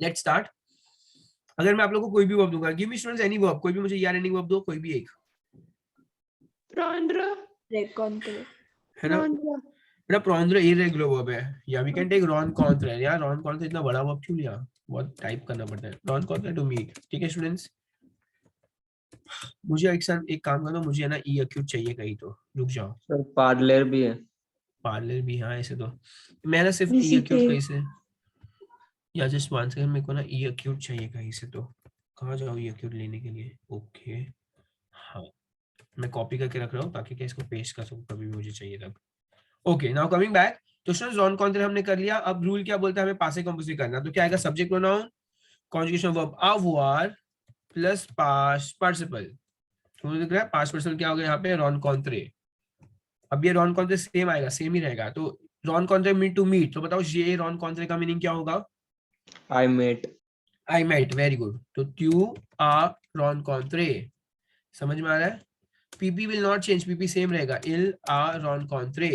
Let's start. अगर मैं आप लोगों को कोई भी वर्ब दूंगा, give me students any verb, कोई भी मुझे यार एंडिंग वर्ब दो, कोई भी एक, Prandra. है ना बेटा। प्रॉन्ड्र इरेगुलर वर्ब है, या वी कैन टेक रॉन कॉन्ट्र। यार रॉन कॉन्ट्र इतना बड़ा वर्ब क्यों लिया, बहुत टाइप करना पड़ता है। रॉन कॉन्ट्र टू मीट, ठीक है स्टूडेंट्स। मुझे एक काम करो, मुझे है ना ई अक्यूट चाहिए कहीं, तो रुक जाओ। सर पार्लर भी है। पार्लर भी, हाँ ऐसे तो मैं ना सिर्फ ई अक्यूट कहीं से, या जस्ट वन सेकंड, मेरे को ना ई अक्यूट चाहिए कहीं से। तो कहाँ जाओ ई अक्यूट लेने के लिए। ओके हाँ, मैं कॉपी करके रख रहा हूँ ताकि क्या इसको पेस्ट कर सकूं कभी भी मुझे चाहिए तब। ओके नाउ कमिंग बैक, तो स्टूडेंट्स रॉन कॉन्ट्र हमने कर लिया। अब रूल क्या बोलता है, हमें पासे कंपोजिट करना। तो क्या आएगा, सब्जेक्ट प्रोनाउन कॉन्जुगेशन वर्ब आवर प्लस पास्ट पार्टिसिपल। तो मुझे दिख रहा है पास्ट पार्टिसिपल क्या हो गया यहाँ पे, रॉन कॉन्ट्रे। अब ये रॉन कॉन्ट्रे सेम आएगा, सेम ही रहेगा। तो रॉन कॉन्ट्रे मीट टू मीट, तो बताओ ये रॉन कॉन्ट्रे का मीनिंग क्या होगा, I met. I met, very good. तो ट्यू आर रॉन कॉन्ट्रे, समझ में आ रहा है। PP will not change, PP same रहेगा, इल आर रॉन कॉन्ट्रे,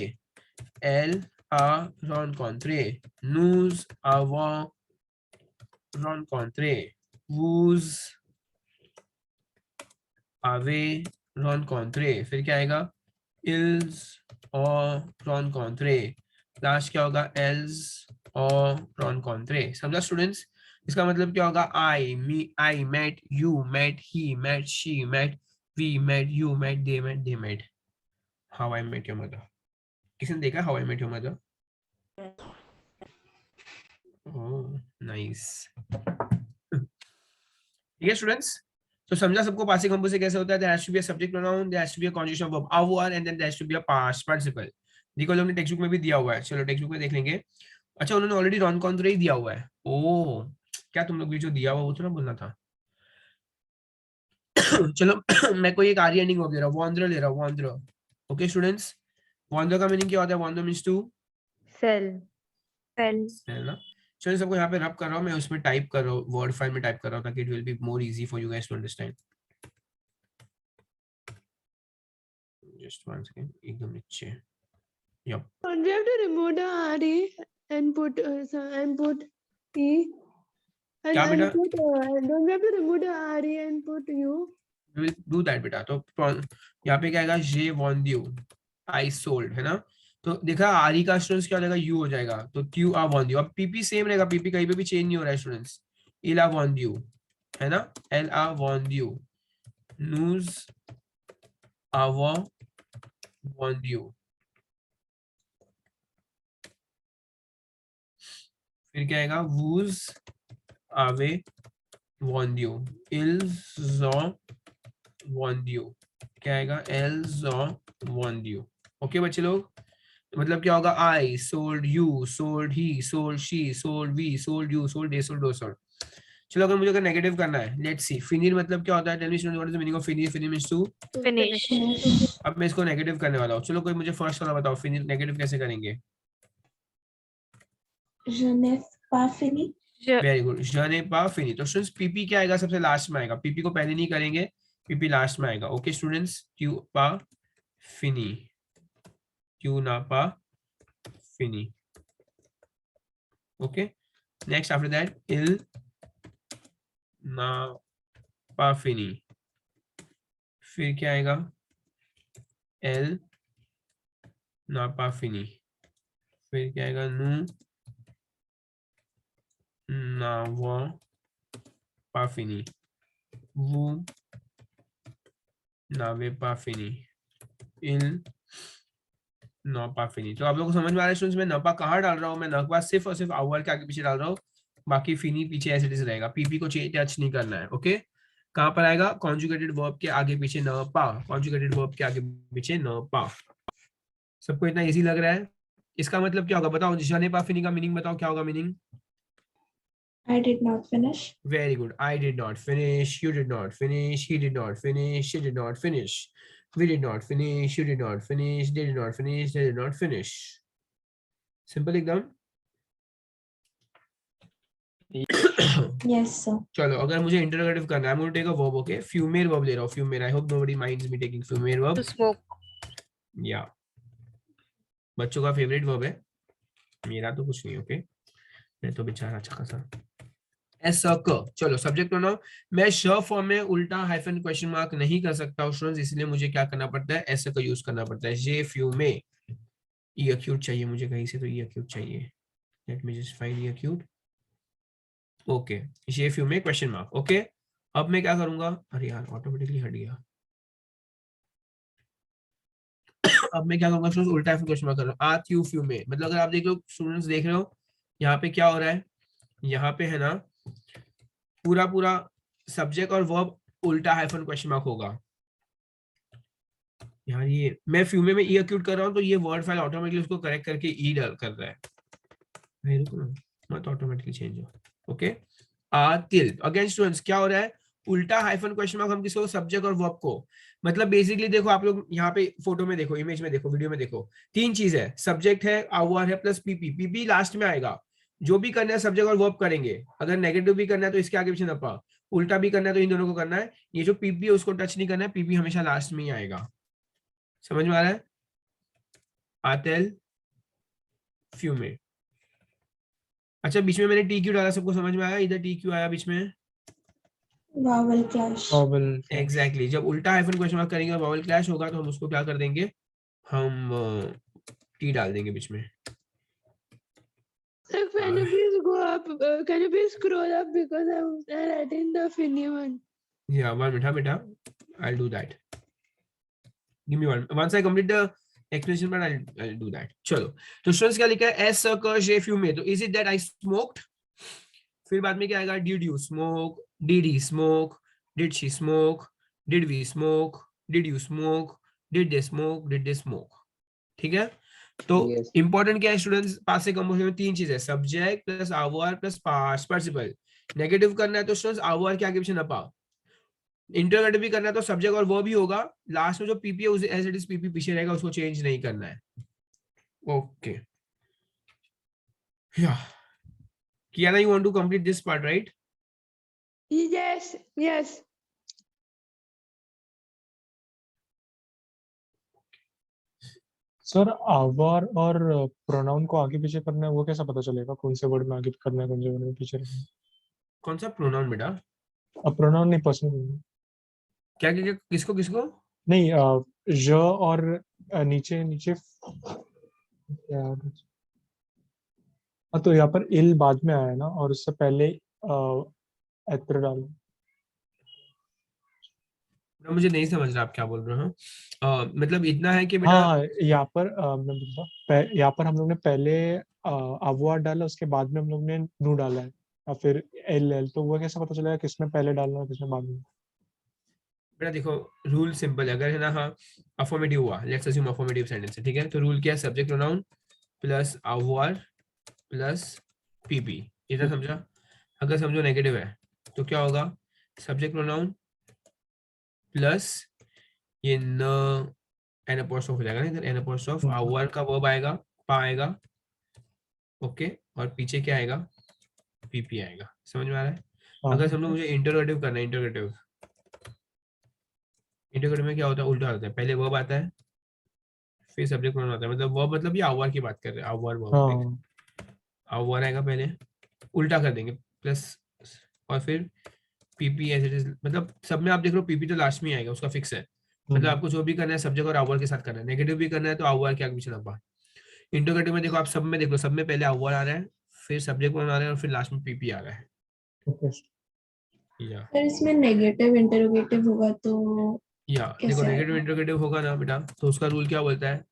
एल आर रॉन कॉन्ट्रे, नूज आवर रॉन कॉन्ट्रे, वूज आवे रॉन कॉन्ट्रे। फिर क्या आएगा, इल्स और रॉन कॉन्ट्रे। लास्ट क्या होगा, एल्स और रॉन कॉन्ट्रे। समझा स्टूडेंट्स। इसका मतलब क्या होगा, I met, you met, he met, she met, we met, you met, they met. How I met your mother, किसने देखा how I met your mother? Oh nice. ठीक है स्टूडेंट्स, तो समझा सबको पासिंग कंपोज कैसे होता है। there has to be a subject pronoun, there has to be a conjugation verb avoir, and then there has to be a past participle। देखो हमने टेक्स्ट बुक में भी दिया हुआ है, चलो टेक्स्ट बुक में देख लेंगे। अच्छा उन्होंने ऑलरेडी रॉन कॉन्ट्रे ही दिया हुआ है। ओह क्या तुम लोग भी जो दिया हुआ वो तो ना बोलना था। चलो मैं कोई एक आर एंडिंग वर्ब ले रहा हूँ, वॉन्डर ले रहा हूँ, वॉन्डर। ओके स्टूडेंट्स, वॉन्डर का मीनिंग क्या होता है, वॉन्डर मींस टू सेल। है ना। चलो सबको यहाँ पे रब कर रहा हूँ मैं, उसमें टाइप कर रहा हूँ, वर्ड फाइल में टाइप कर रहा हूँ ताकि it will be more easy for you guys to understand. Just one second, एकदम नीचे। Yup, And we have to remove the RE and put E. And, क्या बेटा? don't we have to remove the RE and put U? we will do that बेटा। तो यहाँ पे क्या आएगा, जे वॉन यू, आई सोल्ड, है ना। तो देखा आरी का स्टूडेंट्स क्या हो जाएगा, यू हो जाएगा। तो क्यू आ वॉन यू, अब पीपी सेम रहेगा, पीपी कहीं पे भी चेंज नहीं हो रहा है स्टूडेंट्स। इल आ वॉन यू, है ना, एल आ वॉन यू, न्यूज आ वॉन यू। फिर क्या आएगा, वूज आवे वॉन यू, इल जॉ वॉन यू, क्या आएगा, एल जॉ वॉन यू। ओके बच्चे लोग, मतलब क्या होगा, I sold you, sold he, sold she, sold we, sold you, sold they, sold दो, सोल्ड। चलो अगर मुझे अगर नेगेटिव करना है, लेट्स सी फिनिर मतलब क्या होता है, tell me students what is the meaning of फिनिर। फिनिर मींस टू Finish. अब मैं इसको नेगेटिव करने वाला हूँ। चलो कोई मुझे फर्स्ट वाला बताओ, फिनिर नेगेटिव कैसे करेंगे। Je n'ai pas fini. Very good, je n'ai pas fini। तो स्टूडेंट्स पीपी क्या आएगा, सबसे लास्ट में आएगा, पीपी को पहले नहीं करेंगे, पीपी लास्ट में आएगा। ओके स्टूडेंट्स, क्यू पा फिनी, क्यू ना पा फिनी। ओके नेक्स्ट आफ्टर दैट, इल ना पा फिनी। फिर क्या आएगा, एल ना पा फिनी। फिर क्या आएगा, नू ना वो पा फिनी। वू नावे पाफिनी इन नौपा फिनी। तो आप लोगों को समझ में आ रहा है स्टूडेंट्स, मैं नौपा कहाँ डाल रहा हूँ, मैं नौपा सिर्फ और सिर्फ आवर के आगे पीछे डाल रहा हूँ, बाकी फिनी पीछे एज इट इज रहेगा, पीपी को टच नहीं करना है। ओके, कहाँ पर आएगा, कॉन्जुगेटेड वर्ब के आगे पीछे नौपा, कॉन्जुगेटेड वर्ब के आगे पीछे नौपा। सबको इतना इजी लग रहा है? इसका मतलब क्या होगा बताओ, जने पा फिनी का मीनिंग बताओ, क्या होगा meaning? I did not finish. Very good. I did not finish. You did not finish. He did not finish. She did not finish. We did not finish. You did not finish. They did not finish. They did not finish. Simple एकदम। Yes, sir. चलो, अगर मुझे interrogative करना है, मुझे take a verb. Okay, फ्यूमेर verb ले रहा हूँ, फ्यूमेर। I hope nobody minds me taking फ्यूमेर वर्ब। To smoke. या बच्चों का फेवरेट वर्ब है, मेरा तो कुछ नहीं। ओके, मैं तो बेचारा अच्छा खासा एस क। चलो, सब्जेक्ट प्रोनाउन। मैं श फॉर्म में उल्टा हाइफन क्वेश्चन मार्क नहीं कर सकता हूँ स्टूडेंट्स, इसलिए मुझे क्या करना पड़ता है, एस का यूज करना पड़ता है। जे फ्यू में ई अक्यूट चाहिए मुझे कहीं से, तो ई अक्यूट चाहिए। Let me just find E acute. Okay, जे फ्यू में क्वेश्चन मार्क। ओके, अब मैं क्या करूंगा, अरे यार ऑटोमेटिकली हट गया। अब मैं क्या करूंगा स्टूडेंट्स, उल्टा क्वेश्चन मार्क कर रहा हूँ। आत यू फ्यू में, मतलब अगर आप देख लो स्टूडेंट्स, देख रहे हो यहाँ पे क्या हो रहा है, यहाँ पे है ना पूरा पूरा सब्जेक्ट और वर्ब उल्टा हाइफन क्वेश्चन मार्क होगा। यार ये मैं फ्यूमे में ई अक्यूट कर रहा हूँ, तो ये वर्ड फाइल ऑटोमेटिकली उसको करेक्ट करके ई डाल कर रहा है। रुको ना, मत ऑटोमेटिकली चेंज हो। ओके, आतिल। अगेन स्टूडेंट्स क्या हो रहा है, उल्टा हाइफन क्वेश्चन मार्क हम किसको, सब्जेक्ट और वर्ब को। मतलब बेसिकली देखो आप लोग यहाँ पे फोटो में देखो, इमेज में देखो, वीडियो में देखो, तीन चीज है, सब्जेक्ट है, आवर है, प्लस पीपी। पीपी लास्ट में आएगा। जो भी करना है सब्जेक्ट और वर्ब करेंगे। अगर नेगेटिव भी करना है तो इसके आगे पीछे नपा, उल्टा भी करना है तो इन दोनों को करना है। ये जो पीपी है उसको टच नहीं करना है, पीपी हमेशा लास्ट में ही आएगा। समझ में आ रहा है? आतेल फ्यू में। अच्छा, बीच में मैंने टी क्यू डाला, सबको समझ में आया? इधर टी क्यू आया बीच में, Vowel clash. vowel exactly. जब उल्टा हाइफन क्वेश्चन मार्क करेंगे और वावल क्लैश होगा, तो हम उसको क्या कर देंगे, हम टी डाल देंगे बीच में। Sir, can you please go up? Can you please scroll up because I'm writing the funny one. Yeah, 1 minute, beta. I'll do that. Give me one. Once I complete the explanation part, I'll do that. चलो, तो students क्या लिखा है, S क जे फ्यू में। तो is it that I smoked? फिर बाद में क्या आएगा, did you smoke, did he smoke, did she smoke, did we smoke, did you smoke, did they smoke, did they smoke. ठीक है, तो Yes. इंपॉर्टेंट क्या है स्टूडेंट्स, पास्ट से कंपोजिशन में तीन चीज है, सब्जेक्ट प्लस आवर प्लस पास्ट पार्टिसिपल। नेगेटिव करना है तो स्टूडेंट्स आवर के आगे पीछे ना पा। इंटरोगेटिव भी करना है तो सब्जेक्ट और वर्ब ही होगा, लास्ट में जो पीपी है उसे एज इट इज पीपी पीछे रहेगा, उसको चेंज नहीं करना है। ओके, या कियाना, you want to complete this part right? Yes, yes. Sir आवर और प्रोनाउन को आगे पीछे करना है, वो कैसा पता चलेगा कौन से वर्ड में आगे करना है, कौन से वर्ड में पीछे रखना है? कौन सा प्रोनाउन बेटा? अब प्रोनाउन नहीं, पर्सन क्या क्या क्या, किसको किसको? नहीं, ज और नीचे नीचे यार, हाँ तो यहाँ पर इल बाद में आया ना, और उससे पहले एत्र डालो। मुझे नहीं समझ रहा आप क्या बोल रहे हो। मतलब इतना है कि बेटा, हाँ, यहाँ पर मैं बोलता हूँ, यहाँ पर हम लोग ने पहले अवॉर डाला, उसके बाद में हम लोग ने नू डाला है, या फिर एल एल, तो वो कैसे पता चलेगा किसमें पहले डालना है किसमें बाद में? बेटा देखो, रूल सिंपल है। अगर है ना, हाँ अफर्मेटिव हुआ, लेट्स अज्यूम अफर्मेटिव सेंटेंस है, ठीक है, तो रूल क्या है, सब्जेक्ट प्रोनाउन प्लस अवॉर प्लस पीपी। इतना समझा? अगर समझो नेगेटिव है तो क्या होगा, सब्जेक्ट प्रोनाउन प्लस ये न एन अपॉस्ट्रोफ हो जाएगा ना, इधर एन अपॉस्ट्रोफ, आवर का वर्ब आएगा, पा आएगा, ओके, और पीछे क्या आएगा, पीपी आएगा। समझ में आ रहा है? हाँ। अगर समझो मुझे इंटरोगेटिव करना है, इंटरोगेटिव में क्या होता है, उल्टा होता है, पहले वर्ब आता है फिर सब्जेक्ट प्रोनाउन आता है। मतलब वर्ब मतलब ये आवर की बात कर रहे हैं, आवर वर्ब, हाँ, आवर आएगा पहले, उल्टा कर देंगे प्लस, और फिर पीपी एज इट इज। मतलब सब में आप देख लो पीपी तो लास्ट में आएगा, उसका फिक्स है। मतलब आपको जो भी करना है सब्जेक्ट और आवर के साथ करना है, नेगेटिव भी करना है तो आवर के आगे पीछे ना। इंटरोगेटिव में देखो, आप सब में देख लो, सब में पहले आवर आ रहा है, फिर सब्जेक्ट प्रोनाउन आ रहा है, और फिर लास्ट में पीपी आ रहा है। या सर इसमें नेगेटिव इंटरोगेटिव होगा तो देखो कैसे नेगेटिव आएगा? इंटरोगेटिव होगा ना बेटा, तो उसका रूल क्या बोलता है,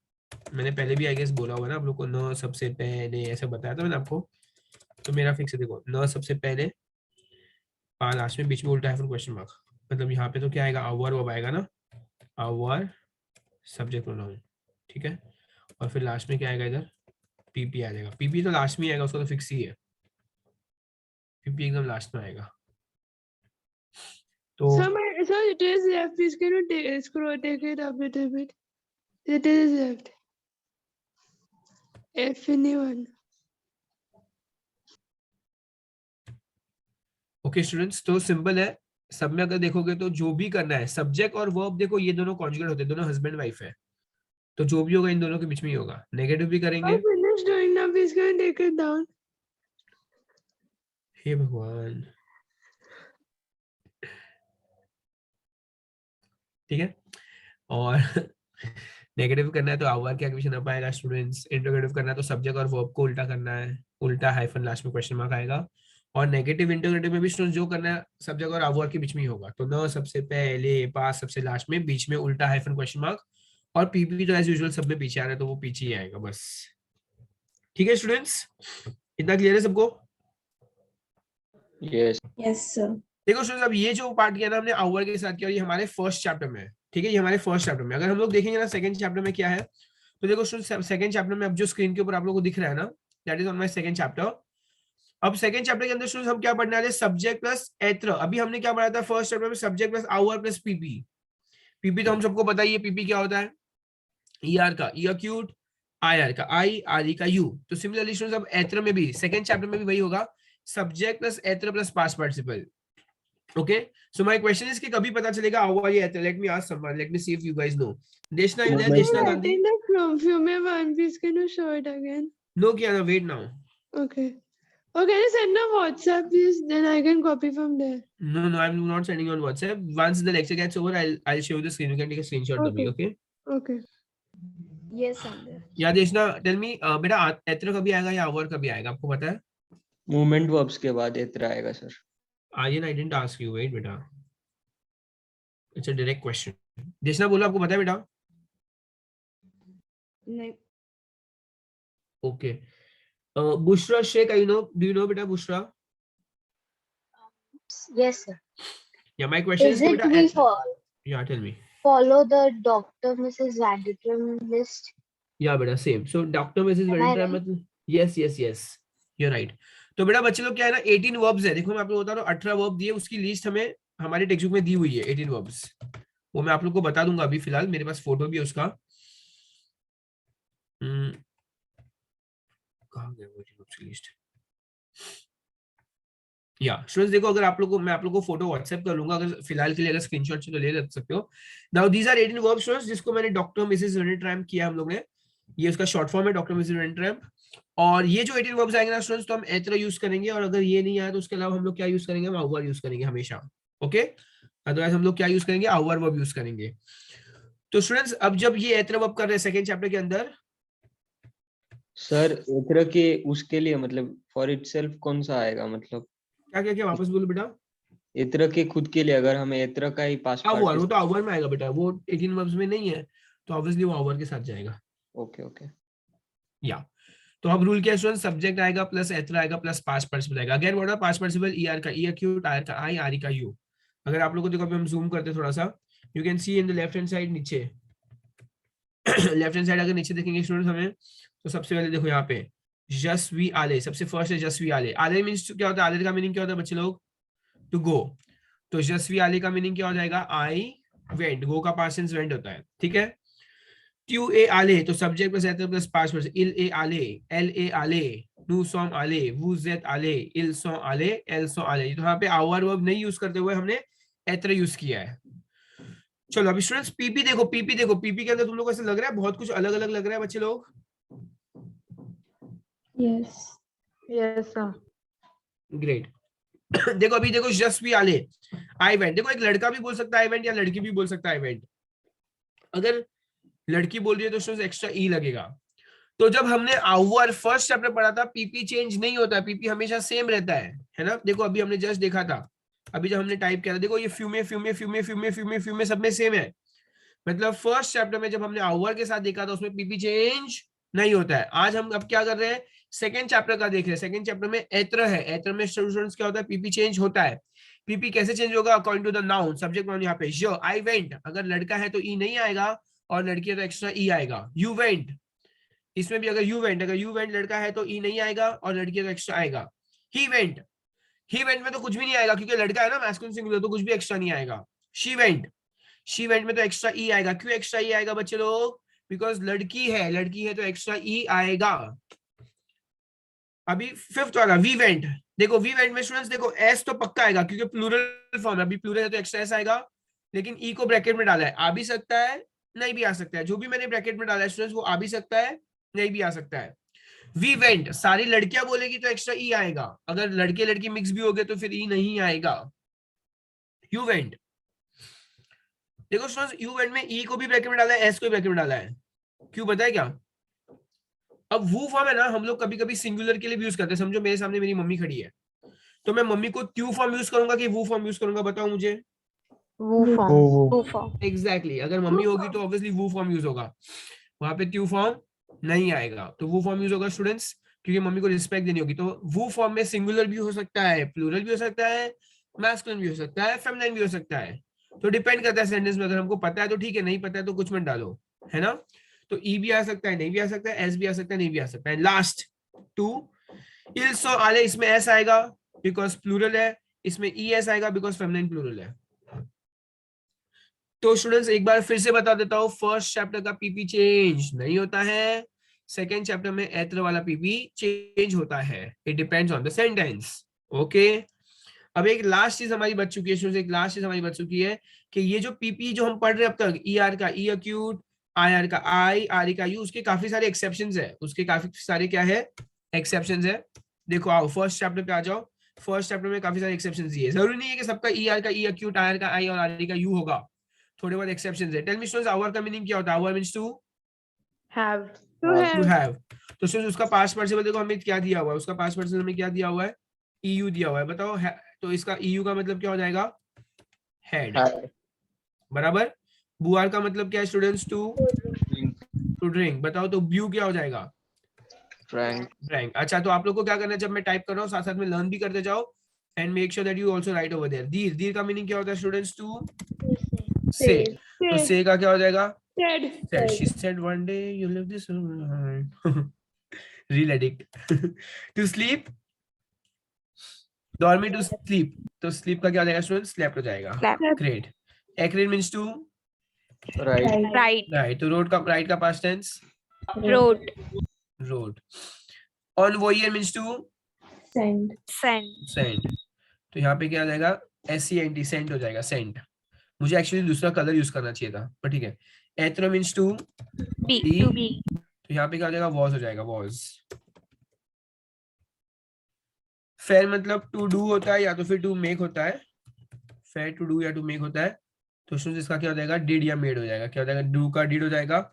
मैंने पहले भी आई गेस बोला होगा ना आप लोग को, न सबसे पहले ऐसे बताया था मैंने आपको। तो मेरा फिक्स है, देखो न सबसे पहले, आ लास्ट में, बीच में उल्टा है फिर क्वेश्चन मार्क, मतलब यहाँ पे तो क्या आएगा, आवर वर्ब आएगा ना, आवर सब्जेक्ट प्रोनाउन, ठीक है। और फिर लास्ट में क्या आएगा, इधर पीपी आ जाएगा। पीपी तो लास्ट में ही आएगा, उसका तो फिक्स ही है, पीपी एकदम लास्ट में आएगा। तो So it is left. Please can you take it up a little bit? It is left. If anyone. Okay students, तो सिंपल है, सब में अगर देखोगे तो जो भी करना है, सब्जेक्ट और वर्ब, देखो ये दोनों कॉन्जुगेट होते हैं, दोनों हस्बैंड वाइफ है, तो जो भी होगा इन दोनों के बीच में ही होगा। नेगेटिव भी करेंगे, I'm finished doing now. Please can you take it down? हे भगवान, ठीक है। और नेगेटिव करना है तो आवर के आगे पीछे ना पाएगा स्टूडेंट्स। इंटरोगेटिव करना है तो सब्जेक्ट और वर्ब को उल्टा करना है, उल्टा हाइफन लास्ट में क्वेश्चन मार्क आएगा। और नेगेटिव इंटरोगेटिव में भी स्टूडेंट्स जो करना है सब्जेक्ट और आवर के बीच में ही होगा, तो न सबसे पहले, पास सबसे लास्ट में, बीच में उल्टा हाइफन क्वेश्चन मार्क, और पीपी तो एज यूजुअल सब में पीछे आ रहा है तो वो पीछे ही आएगा बस। ठीक है स्टूडेंट्स, इतना क्लियर है सबको? Yes yes sir. देखो स्टूडेंट्स, अब ये जो पार्ट किया ना हमने आवर के साथ किया, और ये हमारे फर्स्ट चैप्टर में है, ठीक है, ये हमारे फर्स्ट चैप्टर में। अगर हम लोग देखेंगे ना सेकंड चैप्टर में क्या है, तो देखो स्टूडेंट्स सेकंड चैप्टर में अब जो स्क्रीन के ऊपर आप लोगों को दिख रहा है ना, that is on my second chapter. अब सेकंड चैप्टर के अंदर स्टूडेंट्स हम क्या पढ़ने वाले, सब्जेक्ट प्लस एत्र। अभी हमने क्या पढ़ा था फर्स्ट चैप्टर में, सब्जेक्ट प्लस आवर प्लस पीपी। पीपी तो हम सबको पता ही है, पीपी क्या होता है, ईआर का ई अक्यूट, आईआर का आई, आर का यू। तो सिमिलरली स्टूडेंट्स अब एत्र में भी, सेकंड चैप्टर में भी वही होगा, सब्जेक्ट प्लस एत्र plus past participle. Okay, so my question is कि कभी पता चलेगा आवर या एत्र? Let me ask someone, let me see if you guys know. Deshna is there, Deshna I Gandhi? think the from one. Please can you show it again? No किया ना, wait now. Okay. Okay, just send a WhatsApp, please. Then I can copy from there. No, I'm not sending on WhatsApp. Once the lecture gets over, I'll show you the screen. You can take a screenshot of me, okay? Okay. Yes sir. या देशना, tell me बेटा, एत्र कभी आएगा या our कभी आएगा, आपको पता है? मूवमेंट वर्ब्स के बाद एत्र आएगा sir. Aryan, I didn't ask you. Wait बेटा, it's a direct question. देशना बोलो, आपको पता है बेटा? नहीं। Okay. Bushra Sheikh, do you know beta Bushra? Yes, sir. Yeah, my question Is is it beta, we yeah, tell me. follow the Dr. Mrs. Vandertram list? Yeah बेटा, same. So Dr. Mrs. Am I Vandertram, right? मतलब yes, you're right. तो बेटा बच्चे लोग क्या है ना, 18 verbs है, देखो मैं आप लोग बता रहा हूँ, 18 वर्ब दिए, उसकी लिस्ट हमें हमारे टेक्स्ट बुक में दी हुई है 18 वर्ब्स। वो मैं आप लोग को बता दूंगा अभी, फिलहाल मेरे पास फोटो भी है उसका। कहाँ गया वो 18 वर्ब्स की लिस्ट? या स्टूडेंट्स देखो, अगर आप लोग को, मैं आप लोग को फोटो व्हाट्सएप कर लूंगा, अगर फिलहाल के लिए अगर स्क्रीनशॉट चाहिए तो ले सकते हो। Now these are 18 verb students, जिसको मैंने डॉक्टर मिसेस वेनेट्रैम किया हम लोग ने, ये उसका शॉर्ट फॉर्म है, डॉक्टर मिसेस वेनेट्रैम। और ये जो 18 वर्ब्स आएंगे ना स्टूडेंट्स, तो हम एत्र यूज करेंगे, और अगर ये नहीं आया तो उसके अलावा हम लोग क्या यूज करेंगे, हम आवर यूज करेंगे हमेशा। ओके, अदरवाइज हम लोग क्या यूज करेंगे, आवर वर्ब यूज करेंगे। तो स्टूडेंट्स अब जब ये एत्र वर्ब कर रहे हैं सेकंड चैप्टर के अंदर, सर एत्र के उसके लिए मतलब फॉर इटसेल्फ कौन सा आएगा, मतलब क्या वापस बोलो बेटा? एत्र के खुद के लिए अगर हमें एत्र का ही पास आवर, वो तो आवर में आएगा बेटा, वो 18 वर्ब्स में नहीं है, तो ऑब्वियसली वो आवर के साथ जाएगा। ओके या तो अब रूल क्या है स्टूडेंट, सब्जेक्ट आएगा प्लस एत्र आएगा प्लस पास्ट पार्टिसिपल आएगा। Again what are past participle, ER का ई अक्यूट, आर का आई, आर का यू। अगर आप लोगों को देखो, अभी हम जूम करते हैं थोड़ा सा, you can see in the left hand side नीचे लेफ्ट हैंड साइड अगर नीचे देखेंगे स्टूडेंट्स हमें, तो सबसे पहले देखो यहाँ पे जसवी आले, सबसे फर्स्ट है जसवी आले। आले मींस क्या होता है, आले का मीनिंग क्या होता है बच्चे लोग, टू गो। तो जसवी आले का मीनिंग क्या हो जाएगा, आई वेंट, गो का पास्ट टेंस वेंट होता है, ठीक है। ट्यू ए आले, तो सब्जेक्ट प्लस एत्र प्लस पास्ट पार्टिसिपल, इल ए आले, एल ए आले, नु सॉम आले, वू जेट आले, इल सॉ आले, एल सॉ आले। तो यहाँ पे आवर वर्ब नहीं यूज करते हुए हमने एत्र यूज किया है। चलो अभी स्टूडेंट्स पीपी देखो, पीपी के अंदर तुम लोग को ऐसा लग रहा है बहुत कुछ अलग अलग लग रहा है बच्चे लोग? Yes sir. ग्रेट। देखो अभी देखो जसवी आले, आई वेंट, देखो एक लड़का भी बोल सकता है आई वेंट, या लड़की भी बोल सकता है आई वेंट। अगर लड़की बोल रही है तो उसमें एक्स्ट्रा ई लगेगा। तो जब हमने आवर फर्स्ट चैप्टर पढ़ा था, पीपी चेंज नहीं होता, पीपी हमेशा सेम रहता है ना। देखो अभी हमने जस्ट देखा था अभी जब हमने टाइप किया था, देखो ये फ्यूमे फ्यूमे फ्यूमे फ्यूमे फ्यूमे फ्यूमे सब में सेम है। मतलब फर्स्ट चैप्टर में जब हमने आवर के साथ देखा था उसमें पीपी चेंज नहीं होता है। आज हम अब क्या कर रहे हैं, सेकंड चैप्टर का देख रहे हैं। सेकंड चैप्टर में एत्र है, एत्र में स्टूडेंट्स क्या होता है, पीपी चेंज होता है। पीपी कैसे चेंज होगा, according to the noun, subject noun यहाँ पे यो, आई वेंट, अगर लड़का है तो ई नहीं आएगा और लड़की है तो एक्स्ट्रा ई आएगा। यू वेंट, इसमें भी अगर यू वेंट लड़का है तो ई नहीं आएगा और लड़की है तो एक्स्ट्रा आएगा। ही वेंट में तो कुछ भी नहीं आएगा क्योंकि लड़का है ना, मैस्कुलिन सिंगुलर, तो कुछ भी एक्स्ट्रा नहीं आएगा। शी वेंट में तो एक्स्ट्रा ई आएगा। क्यों एक्स्ट्रा ई आएगा बच्चे लोग, बिकॉज लड़की है तो एक्स्ट्रा ई आएगा। अभी फिफ्थ वाला वी वेंट, देखो वी वेंट में स्टूडेंट्स देखो एस तो पक्का आएगा क्योंकि प्लूरल फॉर्म है, अभी प्लूरल है तो एक्स्ट्रा एस आएगा। लेकिन ई को ब्रैकेट में डाला है, आ भी सकता है नहीं भी आ सकता है। जो भी मैंने ब्रैकेट में डाला है स्टूडेंट्स वो आ भी सकता है नहीं भी आ सकता है। वी वेंट, सारी लड़कियां बोलेगी तो एक्स्ट्रा ई आएगा, अगर लड़के लड़की मिक्स भी हो गए तो फिर ई नहीं आएगा। यू वेंट, देखो स्टूडेंट्स यू वेंट में ई को भी ब्रैकेट में डाला है, एस को भी ब्रैकेट में डाला है। क्यों पता है क्या, अब वो फॉर्म है ना, हम लोग कभी कभी सिंगुलर के लिए भी यूज करते हैं। समझो मेरे सामने मेरी मम्मी खड़ी है तो मैं मम्मी को ट्यू फॉर्म यूज करूंगा कि वो फॉर्म यूज करूंगा, बताओ मुझे। वो फॉर्म। वो Who form? एग्जैक्टली अगर मम्मी होगी तो ऑब्वियसली वो फॉर्म यूज होगा, वहां पे ट्यू फॉर्म नहीं आएगा, तो वो फॉर्म यूज होगा स्टूडेंट्स, क्योंकि मम्मी को रिस्पेक्ट देनी होगी। तो वो फॉर्म में सिंगुलर भी हो सकता है, प्लूरल भी हो सकता है, मैस्कुलिन भी हो सकता है, फेमिनाइन भी हो सकता है। तो डिपेंड करता है सेंटेंस में, अगर हमको पता है तो ठीक है, नहीं पता है तो कुछ मत डालो, है ना। तो ई भी आ सकता है, नहीं भी आ सकता है, एस भी आ सकता है, नहीं भी आ सकता है। लास्ट टू इल्सो आले, इसमें एस आएगा बिकॉज प्लूरल है, इसमें ई एस आएगा बिकॉज फेमिनाइन प्लूरल है। तो स्टूडेंट्स एक बार फिर से बता देता हूँ, फर्स्ट चैप्टर का पीपी चेंज नहीं होता है, सेकेंड चैप्टर में एत्र वाला पीपी चेंज होता है। It depends on the sentence. Okay, अब एक लास्ट चीज हमारी बच चुकी है स्टूडेंट्स, एक लास्ट चीज हमारी बच चुकी है कि ये जो पीपी जो हम पढ़ रहे हैं अब तक, ई आर का ई अक्यूट, आई आर का आई, आर का यू, उसके काफी सारे एक्सेप्शंस है, उसके काफी सारे क्या है एक्सेप्शंस है। देखो आओ फर्स्ट चैप्टर पे आ जाओ, फर्स्ट चैप्टर में काफी सारे एक्सेप्शंस दिए। जरूरी नहीं है कि सबका ई आर का ई अक्यूट, आई आर का आई और आर का यू होगा, थोड़े बहुत एक्सेप्शंस है। टेल मी स्टूडेंट्स, आवर का मीनिंग क्या होता है, आवर means to have. To to have. Have. तो स्टूडेंट्स उसका पास्ट पार्टिसिपल देखो हमें क्या दिया हुआ है, उसका पास्ट पार्टिसिपल हमें क्या दिया हुआ है, ईयू दिया हुआ है। बताओ तो इसका ईयू का मतलब क्या हो जाएगा, हेड, बराबर। बुआर का मतलब क्या है स्टूडेंट्स, टू ड्रिंक। बताओ तो ब्यू क्या हो जाएगा, ड्रैंक। अच्छा, तो आप लोग को क्या करना है, जब मैं टाइप कर रहा हूँ साथ साथ में लर्न भी करते जाओ and make sure that you also write over there. दीर, दीर का मीनिंग क्या होता है स्टूडेंट्स, टू से। तो से का क्या हो जाएगा, Said. said. She said one day you live this real addict. To sleep, dormi to sleep, तो sleep का क्या हो जाएगा स्टूडेंट, slept हो जाएगा। Slept. Great. Accurate means to right. Right. right, तो road का past tense Wrote. road. Envoyer means to Send. Sent. send, तो यहाँ पे क्या आ जाएगा, SENT, sent हो जाएगा, sent। मुझे एक्चुअली दूसरा कलर यूज करना चाहिए था पर ठीक है। एथरो means to Be. Be. To be. तो यहाँ पे क्या हो जाएगा, वॉज हो जाएगा, वॉज। फेयर मतलब टू डू होता है या तो फिर टू मेक होता है, फेयर टू डू या टू मेक होता है। तो स्टूडेंट्स इसका क्या हो जाएगा, डिड या मेड हो जाएगा। क्या हो जाएगा, डू का डिड हो जाएगा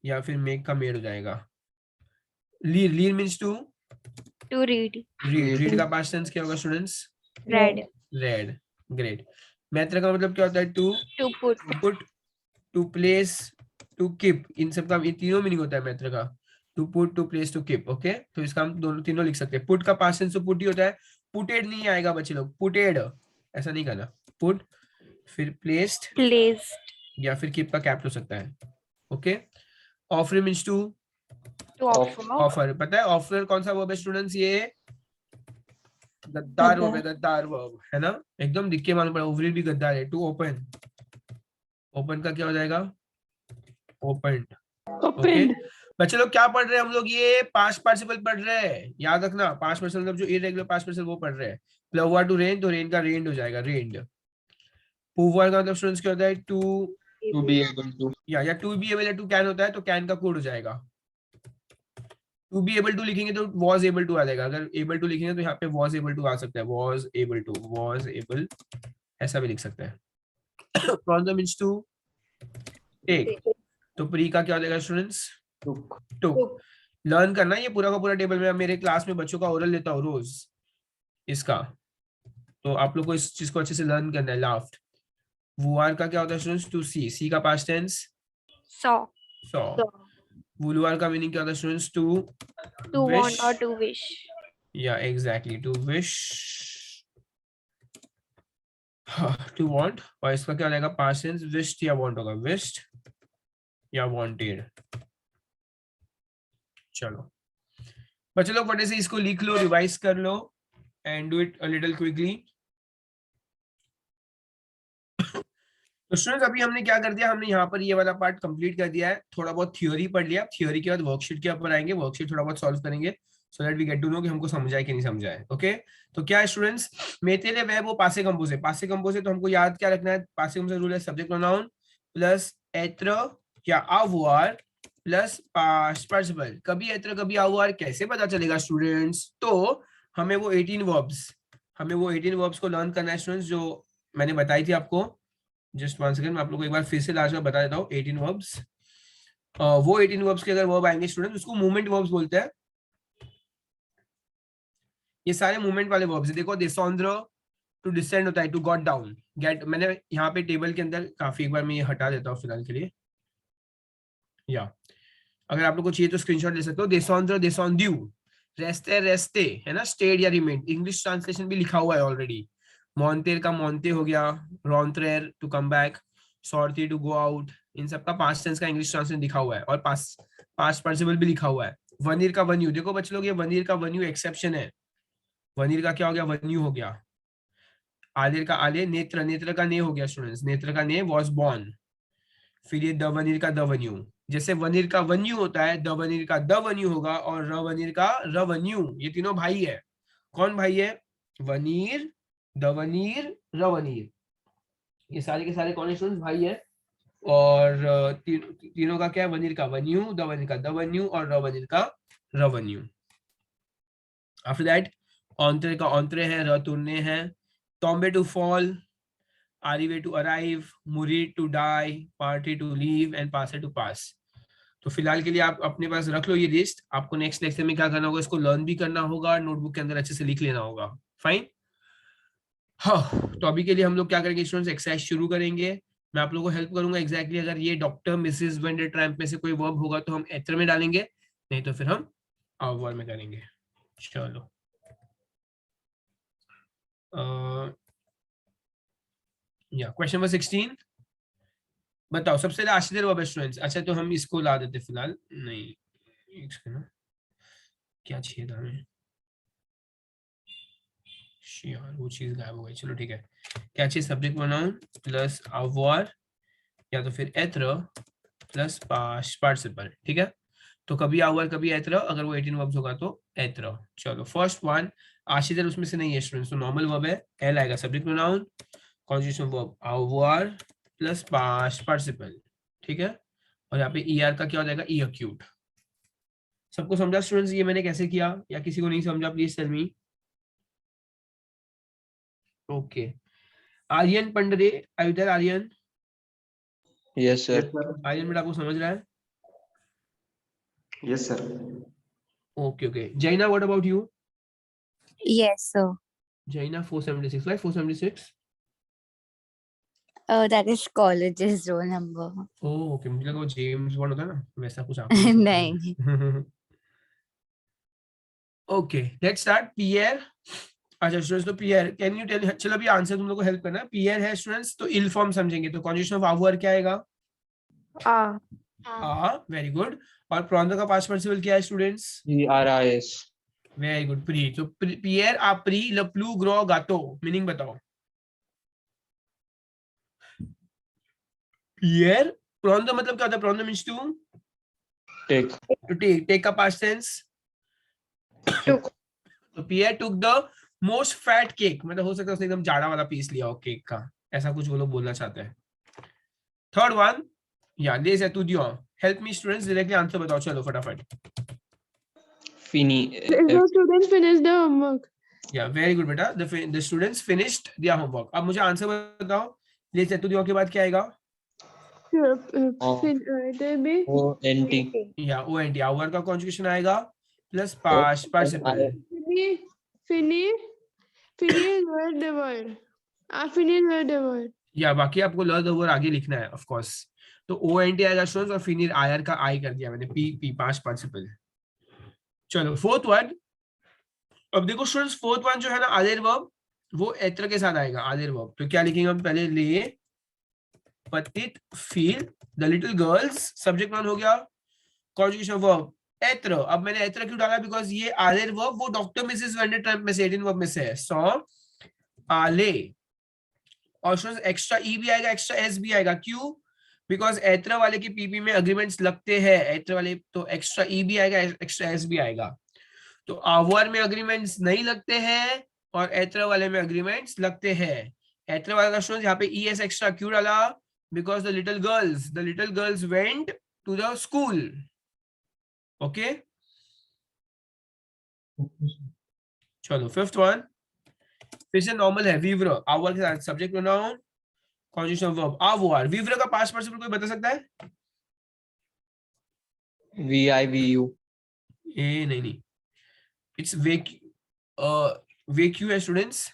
या फिर मेक का मेड हो जाएगा। लीर, लीर means to To read. Read, read का पास्ट टेंस क्या होगा स्टूडेंट्स, Read. रेड। ग्रेट। मैत्र का मतलब क्या होता है, to To put. Put, to place, to keep, इन सब का इन तीनों मीनिंग होता है मैत्र का, to put, to place, to keep. Okay, तो इसका हम दोनों तीनों लिख सकते हैं। पुट का पास्ट टेंस तो पुट ही होता है, पुटेड नहीं आएगा बच्चे लोग, पुटेड ऐसा नहीं करना, पुट फिर प्लेस्ड Placed. या फिर कीप का कैप हो सकता है। Okay, offer means to To offer. Offer. पता है ऑफर कौन सा वर्ब है स्टूडेंट्स, ये गद्दार वर्ब है, गद्दार वर्ब है ना, एकदम दिख के मालूम पड़ा, ओवरी भी गद्दार है। टू ओपन, ओपन का क्या हो जाएगा, ओपनड। ओके, बच्चे लोग क्या पढ़ रहे हैं हम लोग, ये पास्ट पार्टिसिपल पढ़ रहे हैं, याद रखना। पास्ट पार्टिसिपल मतलब जो इरेगुलर पास्ट पार्टिसिपल वो पढ़ रहे हैं। प्लवा टू रेन, तो रेन का रेन्ड हो जाएगा, रेन्ड। पुवर का मतलब स्टूडेंट्स क्या होता है, टू बी एबल टू, या to be able, to can होता है तो कैन का कोड हो जाएगा। टू बी एबल टू लिखेंगे तो वॉज एबल टू आ जाएगा, अगर एबल टू लिखेंगे तो यहाँ पे वॉज एबल टू आ सकता है, was able to, was able ऐसा भी लिख सकते हैं। प्रॉन मींस टू टेक, तो प्री का क्या हो जाएगा स्टूडेंट्स, टुक। लर्न करना ये पूरा का पूरा टेबल में, मेरे क्लास में बच्चों का ओरल लेता हूँ रोज इसका, तो आप लोग को इस चीज को अच्छे से लर्न करना है. लाफ्ट, वुआर का क्या होता है स्टूडेंट्स? To see. सी का पास्ट टेंस saw, सॉ. वुलुआर का मीनिंग क्या होता है students? To to wish. want or to wish. या exactly, to wish, to want. और इसका क्या रहेगा पास्ट टेंस? विश्ड या वांट होगा. विश्ड या वांटेड. चलो बच्चे लोग फटे से इसको लिख लो, रिवाइज कर लो and do it a little quickly. तो स्टूडेंट्स अभी हमने क्या कर दिया, हमने यहाँ पर ये वाला पार्ट कंप्लीट कर दिया है. थोड़ा बहुत थ्योरी पढ़ लिया. थ्योरी के बाद वर्कशीट के ऊपर आएंगे, वर्कशीट थोड़ा बहुत सॉल्व करेंगे so that we get to know कि हमको समझा है कि नहीं समझा है. ओके तो क्या है स्टूडेंट्स, मेतेले वह वो पासे कंपोज है. पासे कंपोज है तो हमको याद क्या रखना है? पासे कंपोज रूल है सब्जेक्ट प्रोनाउन प्लस एत्र या अवुआर प्लस पास्ट पार्टिसिपल. कभी एत्र कभी अवुआर कैसे पता चलेगा स्टूडेंट्स? तो हमें वो 18 वर्ब्स को लर्न करना है स्टूडेंट्स, जो मैंने बताई थी आपको. जस्ट 1 सेकंड, मैं आप लोगों को एक बार फिर से लास्ट में बता देता हूँ. 18 वर्ब्स, वो 18 वर्ब्स के अगर वर्ब आएंगे स्टूडेंट उसको मूवमेंट वर्ब्स बोलते हैं. ये सारे मूवमेंट वाले वर्ब्स है. देखो डिसॉन्ड्र टू डिसेंड होता है, टू गॉट डाउन. गेट, मैंने यहाँ पे टेबल के अंदर काफी, एक बार मैं ये हटा देता हूँ फिलहाल के लिए. या अगर आप लोग को चाहिए तो स्क्रीनशॉट ले सकते हो. डिसॉन्ड्र, डिसॉन्ड्यू. रेस्टे, रेस्टे है ना, स्टेड या रिमेन. इंग्लिश ट्रांसलेशन भी लिखा हुआ है ऑलरेडी. मॉन्टेर का मॉन्टे हो गया. रॉन्ट्रेर टू कम बैक. सॉर्टी टू गो आउट. इन सब का पास्ट टेंस का इंग्लिश ट्रांसलेशन लिखा हुआ है और पास्ट पार्टिसिपल भी लिखा हुआ है. वनीर का वन्यू. देखो बच्चे लोग ये वनीर का वन्यू एक्सेप्शन है. वनीर का क्या हो गया? वन्यू हो गया. आलेर का आले. नेत्र, नेत्र का ने हो गया स्टूडेंट्स. नेत्र का ने वॉज बॉर्न. फिर ये द वनीर का द वन्यू. जैसे वनीर का वन्यू होता है, द वनीर का द वन्यू होगा और र वनीर का र वन्यू. ये तीनों भाई है. कौन भाई है? वनीर, दवनीर, रवनीर. ये सारे के सारे कौन स्टूडेंट्स? भाई है. और तीनों का क्या है? वनीर का वन्यू, दवनीर का दवन्यू और रवनीर का रवन्यू. आफ्टर दैट ऑन्त्रे का ऑन्त्रे है, रतुरने है. टॉम्बे टू फॉल, आरिवे टू अराइव, मुरी टू डाई, पार्टी टू लीव एंड पासे टू पास. तो फिलहाल के लिए आप अपने पास रख लो ये लिस्ट. आपको नेक्स्ट लेक्चर में क्या करना होगा? इसको लर्न भी करना होगा, नोटबुक के अंदर अच्छे से लिख लेना होगा. फाइन. हाँ, तो अभी के लिए हम लोग क्या करेंगे स्टूडेंट्स? एक्सरसाइज शुरू करेंगे. मैं आप लोगों को हेल्प करूंगा एग्जैक्टली. अगर ये doctor, Mrs Vandertramp में से कोई वर्ब होगा तो हम एत्र में डालेंगे, नहीं तो फिर हम अवर में करेंगे. चलो या क्वेश्चन नंबर 16 बताओ. सबसे पहले आश्चर्य वर्ब है स्टूडेंट्स. अच्छा तो हम इसको ला देते फिलहाल. नहीं, ना क्या चाहिए था हमें? यार वो चीज गायब हो गई. चलो ठीक है. क्या चाहिए? सब्जेक्ट प्रोनाउन प्लस अवर या तो फिर एत्र प्लस पास्ट पार्टिसिपल. ठीक है. तो कभी अवर कभी एत्र. अगर वो 18 वर्ब्स होगा तो एत्र. चलो फर्स्ट वन आशीर्वाद उसमें से नहीं है स्टूडेंट्स, तो नॉर्मल वर्ब है. एल आएगा. सब्जेक्ट प्रोनाउन कॉन्जुगेशन वर्ब अवर प्लस पास्ट पार्टिसिपल. ठीक है. और यहाँ पे ER का क्या हो जाएगा? ई अक्यूट. सबको समझा स्टूडेंट्स ये मैंने कैसे किया, या किसी को नहीं समझा please tell me. Okay. Aryan Pandare, are you there Aryan? Yes, sir. Aryan बेटा आपको समझ रहा है? Yes, sir. Okay okay. Jaina, what about you? Yes, sir. जैना 476. Why 476? Oh, that is college's roll number. Oh okay. मुझे लगा वो जेम्स बॉन्ड होता है ना, वैसा कुछ आप. नहीं. Okay let's start. पियर. अच्छा स्टूडेंट्स, तो पियर कैन यू टेल. चलो अभी आंसर तुम लोग को हेल्प करना है. पियर है स्टूडेंट्स तो इल फॉर्म समझेंगे. तो कॉन्जुगेशन ऑफ अवर क्या आएगा? आ. Very good. और प्रोनाउन का पास्ट पार्टिसिपल क्या है स्टूडेंट्स? PRIS. Very good. प्री. तो पियर आ प्री ल प्लू ग्रो गातो. मीनिंग बताओ. पियर प्रोनाउन का मतलब क्या होता है? प्रोनाउन means to Take. To take. Take का पास्ट टेंस Took. तो Pierre took the most fat cake. मतलब हो सकता है उसने एकदम जाड़ा वाला पीस लिया हो केक का, ऐसा कुछ वो लोग बोलना चाहते हैं. थर्ड वन या ले सेतुदियो. Help me students, directly answer बताओ. चलो फटाफट. Fini. The students finished the homework. या वेरी गुड बेटा. The students finished their homework. अब मुझे आंसर बताओ. ले सेतुदियो के बाद क्या आएगा? There be ONT. या ONT. आवर का कॉन्जुगेशन आएगा plus past participle. Finished were devoured. Finished were devoured. या बाकी आपको ल द वर्ड आगे लिखना है ऑफ कोर्स। तो ONT आएगा स्टूडेंट्स और फिनिर आयर का आई कर दिया मैंने, पी पास्ट पार्टिसिपल। चलो फोर्थ वर्ड। अब देखो स्टूडेंट्स फोर्थ वन जो है ना आदेर वर्ब, वो एत्र के साथ आएगा आदेर वर्ब। तो क्या लिखेंगे हम पहले, ले पतित feel the little girls, subject one हो गया, कॉन्जुगेशन वर्ब एत्र। अब मैंने एत्र क्यों डाला, बिकॉज ये आदेर वर्ब वो डॉक्टर मिसेस वेंडर ट्रम्प में से 18 वर्ब में से है, सॉ आले। और स्टूडेंट्स एक्स्ट्रा ई भी आएगा, एक्स्ट्रा एस भी आएगा, क्यों, बिकॉज एत्र वाले की पीपी में अग्रीमेंट्स लगते हैं एत्र वाले, तो एक्स्ट्रा ई भी आएगा, एक्स्ट्रा एस भी आएगा। तो आवर में अग्रीमेंट्स नहीं लगते हैं और एत्र वाले में अग्रीमेंट्स लगते हैं। एत्र वाला स्टूडेंट यहाँ पे ई एस एक्स्ट्रा क्यों डाला, because the little girls went to the school. Okay चलो फिफ्थ वन फिर से नॉर्मल है, विव्र आवर के साथ सब्जेक्ट प्रोनाउन कॉन्जुगेशन वर्ब आवर। विव्र का पास्ट पार्टिसिपल कोई बता सकता है? VIVU। ए नहीं, इट्स वेक्यू है स्टूडेंट्स।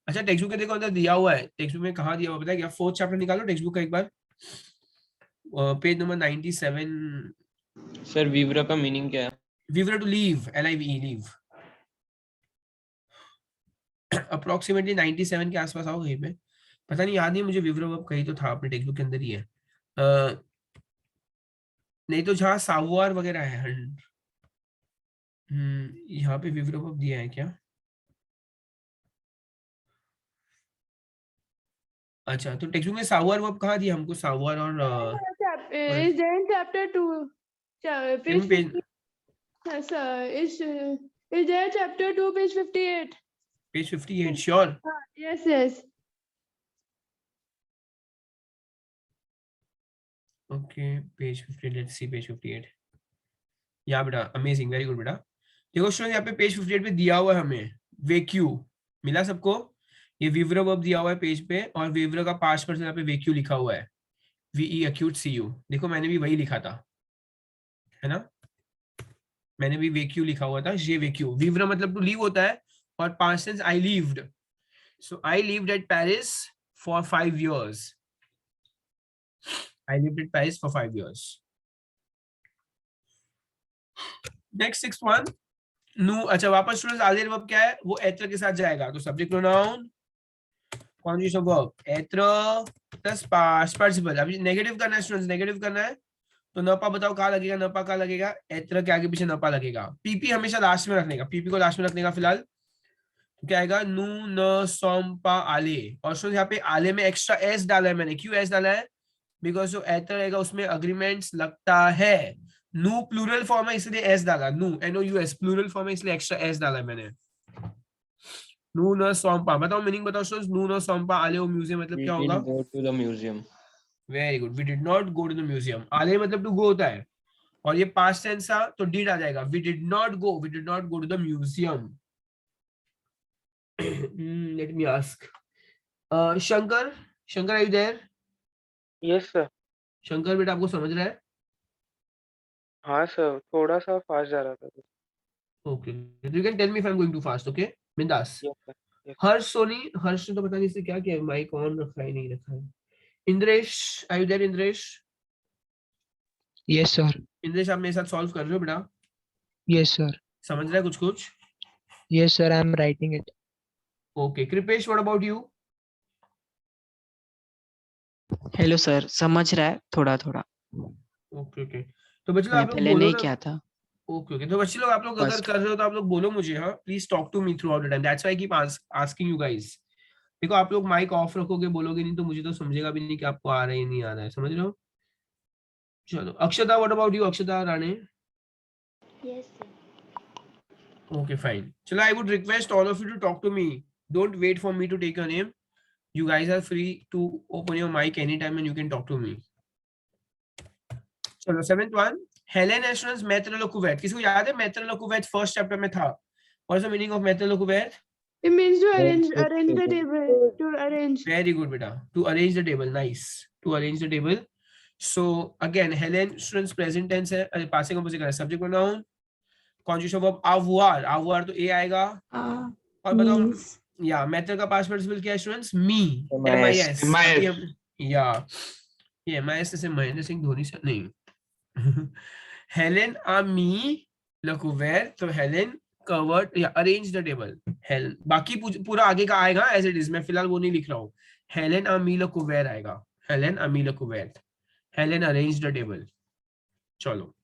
अच्छा टेक्स्ट बुक के देखो अंदर दिया हुआ है, टेक्स्ट बुक में कहाँ दिया हुआ पता है क्या, फोर्थ चैप्टर निकालो टेक्स्ट बुक का एक बार, पेज नंबर 97। सर विव्र का मीनिंग क्या है? विव्र to leave, LIVE leave. Approximately 97 के आसपास आओ कहीं पे, पता नहीं याद नहीं मुझे, विव्र वर्ब कहीं तो था अपने टेक्स्ट बुक के अंदर ही है, नहीं तो जहाँ सावुआर वगैरह है। यहाँ पे विव्र वर्ब दिया है क्या? अच्छा तो टेक्स्ट बुक में सावुआर वर्ब कहाँ दिया हमको, सावुआर और Is there in chapter 2? Page Yes, is there chapter 2, page 58? Page 58 sure. Yes. Okay page 58, let's see page 58। या बेटा अमेजिंग, वेरी गुड बेटा। देखो स्टूडेंट यहाँ पे पेज 58 पे दिया हुआ है हमें वेक्यू, मिला सबको? ये विव्र वर्ब दिया हुआ है पेज पे और विव्र का पास्ट पर्सन यहाँ पे वेक्यू लिखा हुआ है, VE acute CU। देखो मैंने भी वही लिखा था, है ना, मैंने भी वेक्यू लिखा हुआ था, ये वेक्यू। विव्र मतलब टू लीव होता है और past tense I lived, so I lived at Paris for 5 years। I lived in Paris for 5 years. Next 6th one, नु। अच्छा वापस स्टूडेंट्स आदेर वर्ब क्या है, वो एत्र के साथ जाएगा, तो सब्जेक्ट प्रोनाउन कॉन्जुगेशन वर्ब एत्र प्लस पास्ट पार्टिसिपल। अभी नेगेटिव करना है स्टूडेंट्स, नेगेटिव करना है तो नपा बताओ कहाँ लगेगा, नपा कहाँ लगेगा, एत्र के आगे पीछे नपा लगेगा। पीपी हमेशा लास्ट में रखने का, पीपी को लास्ट में रखने का फिलहाल। तो क्या आएगा, नु न सोम पा आले। और स्टूडेंट्स यहाँ पे आले में एक्स्ट्रा एस डाला है मैंने, क्यों एस डाला है, बिकॉज जो एत्र रहेगा उसमें अग्रीमेंट्स लगता है। नु प्लूरल फॉर्म है इसलिए एस डाला, नु NOUS प्लूरल फॉर्म है इसलिए एक्स्ट्रा एस डाला है मैंने। नु न सोम्पा, बताओ मीनिंग बताओ स्टूडेंट्स, नु न सोम्पा आले वो म्यूजियम मतलब क्या होगा? Go to the museum। Very good, we did not go to the museum. आले मतलब टू गो होता है और ये पास्ट टेंस था तो डिड आ जाएगा, we did not go to the museum. Let me ask Shankar are you there? Yes sir. Shankar बेटा आपको समझ रहा है? हाँ सर, थोड़ा सा फास्ट जा रहा था। Okay you can tell me if I am going too fast. Okay बिंदास। Yes sir. हर्ष सोनी, हर्ष ने तो पता नहीं इससे क्या किया, माइक ऑन रखा है नहीं रखा है। Indresh are you there? Indresh? Yes sir. Indresh आप मेरे साथ सॉल्व कर रहे हो बेटा? Yes sir. समझ रहा है कुछ? Yes sir, I am writing it. Okay Kripesh what about you? Hello sir, समझ रहा है थोड़ा थोड़ा। ओके तो बच्चे लोग आप लोग पहले बोलो नहीं ना। किया था। ओके तो बच्चे लोग आप लोग अगर First. कर रहे हो तो आप लोग बोलो मुझे, हाँ please talk to me throughout the time, that's why I keep asking you guys. देखो आप लोग माइक ऑफ रखोगे बोलोगे नहीं तो मुझे तो समझेगा भी नहीं कि आपको आ रहा है नहीं आ रहा है, समझ रहे हो? चलो Akshata what about you? Akshata Rane? Yes, sir. Okay, fine. Chalo, I would request all of you to talk to me. Don't wait for me to take your name. You guys are free to open your mic anytime and you can talk to me. Chalo, 7th one. Helen Ashton's Maitre Locuvet. किसको याद है Maitre Locuvet first chapter में था? What's the meaning of Maitre Locuvet? It means to arrange the table. To arrange. Very good, beta. To arrange the table. Nice. To arrange the table. So again, Helen students present tense है, passing composite करना है. Subject pronoun. Conjugation verb avoir, तो a आएगा। और बताओ या method का past participle क्या है स्टूडेंट्स? मी, MIS. MIS या ये MIS से महेंद्र सिंह धोनी से नहीं हेलेन आ मी लकुवेर, तो हेलेन कवर्ड या अरेंज द टेबल, हेल बाकी पूरा आगे का आएगा एज इट इज, मैं फिलहाल वो नहीं लिख रहा हूँ। हेलेन आ मी लकुवेर आएगा, हेलेन आ मी लकुवेर, हेलेन अरेंज द टेबल। चलो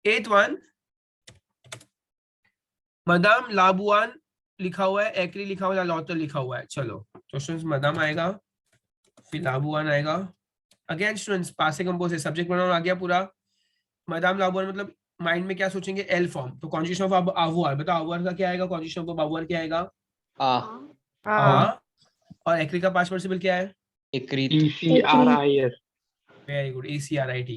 8th वन, मदाम लाबुआन लिखा हुआ है, एक्री लिखा हुआ है, लॉटर लिखा हुआ है। चलो तो स्टूडेंट्स मदाम आएगा, फिर लाबुआन आएगा। अगेन स्टूडेंट्स पासे कंपोज है, सब्जेक्ट प्रोनाउन आ गया पूरा। मदाम लाबुआन मतलब माइंड में क्या सोचेंगे? एल फॉर्म, तो कॉन्जुगेशन ऑफ आवर, बताओ आवर का क्या आएगा? कॉन्जुगेशन ऑफ आवर क्या आएगा? आ। और एक्री का पास्ट पार्टिसिपल क्या है? एकरीत। ECRIS। वेरी गुड, ECRIT,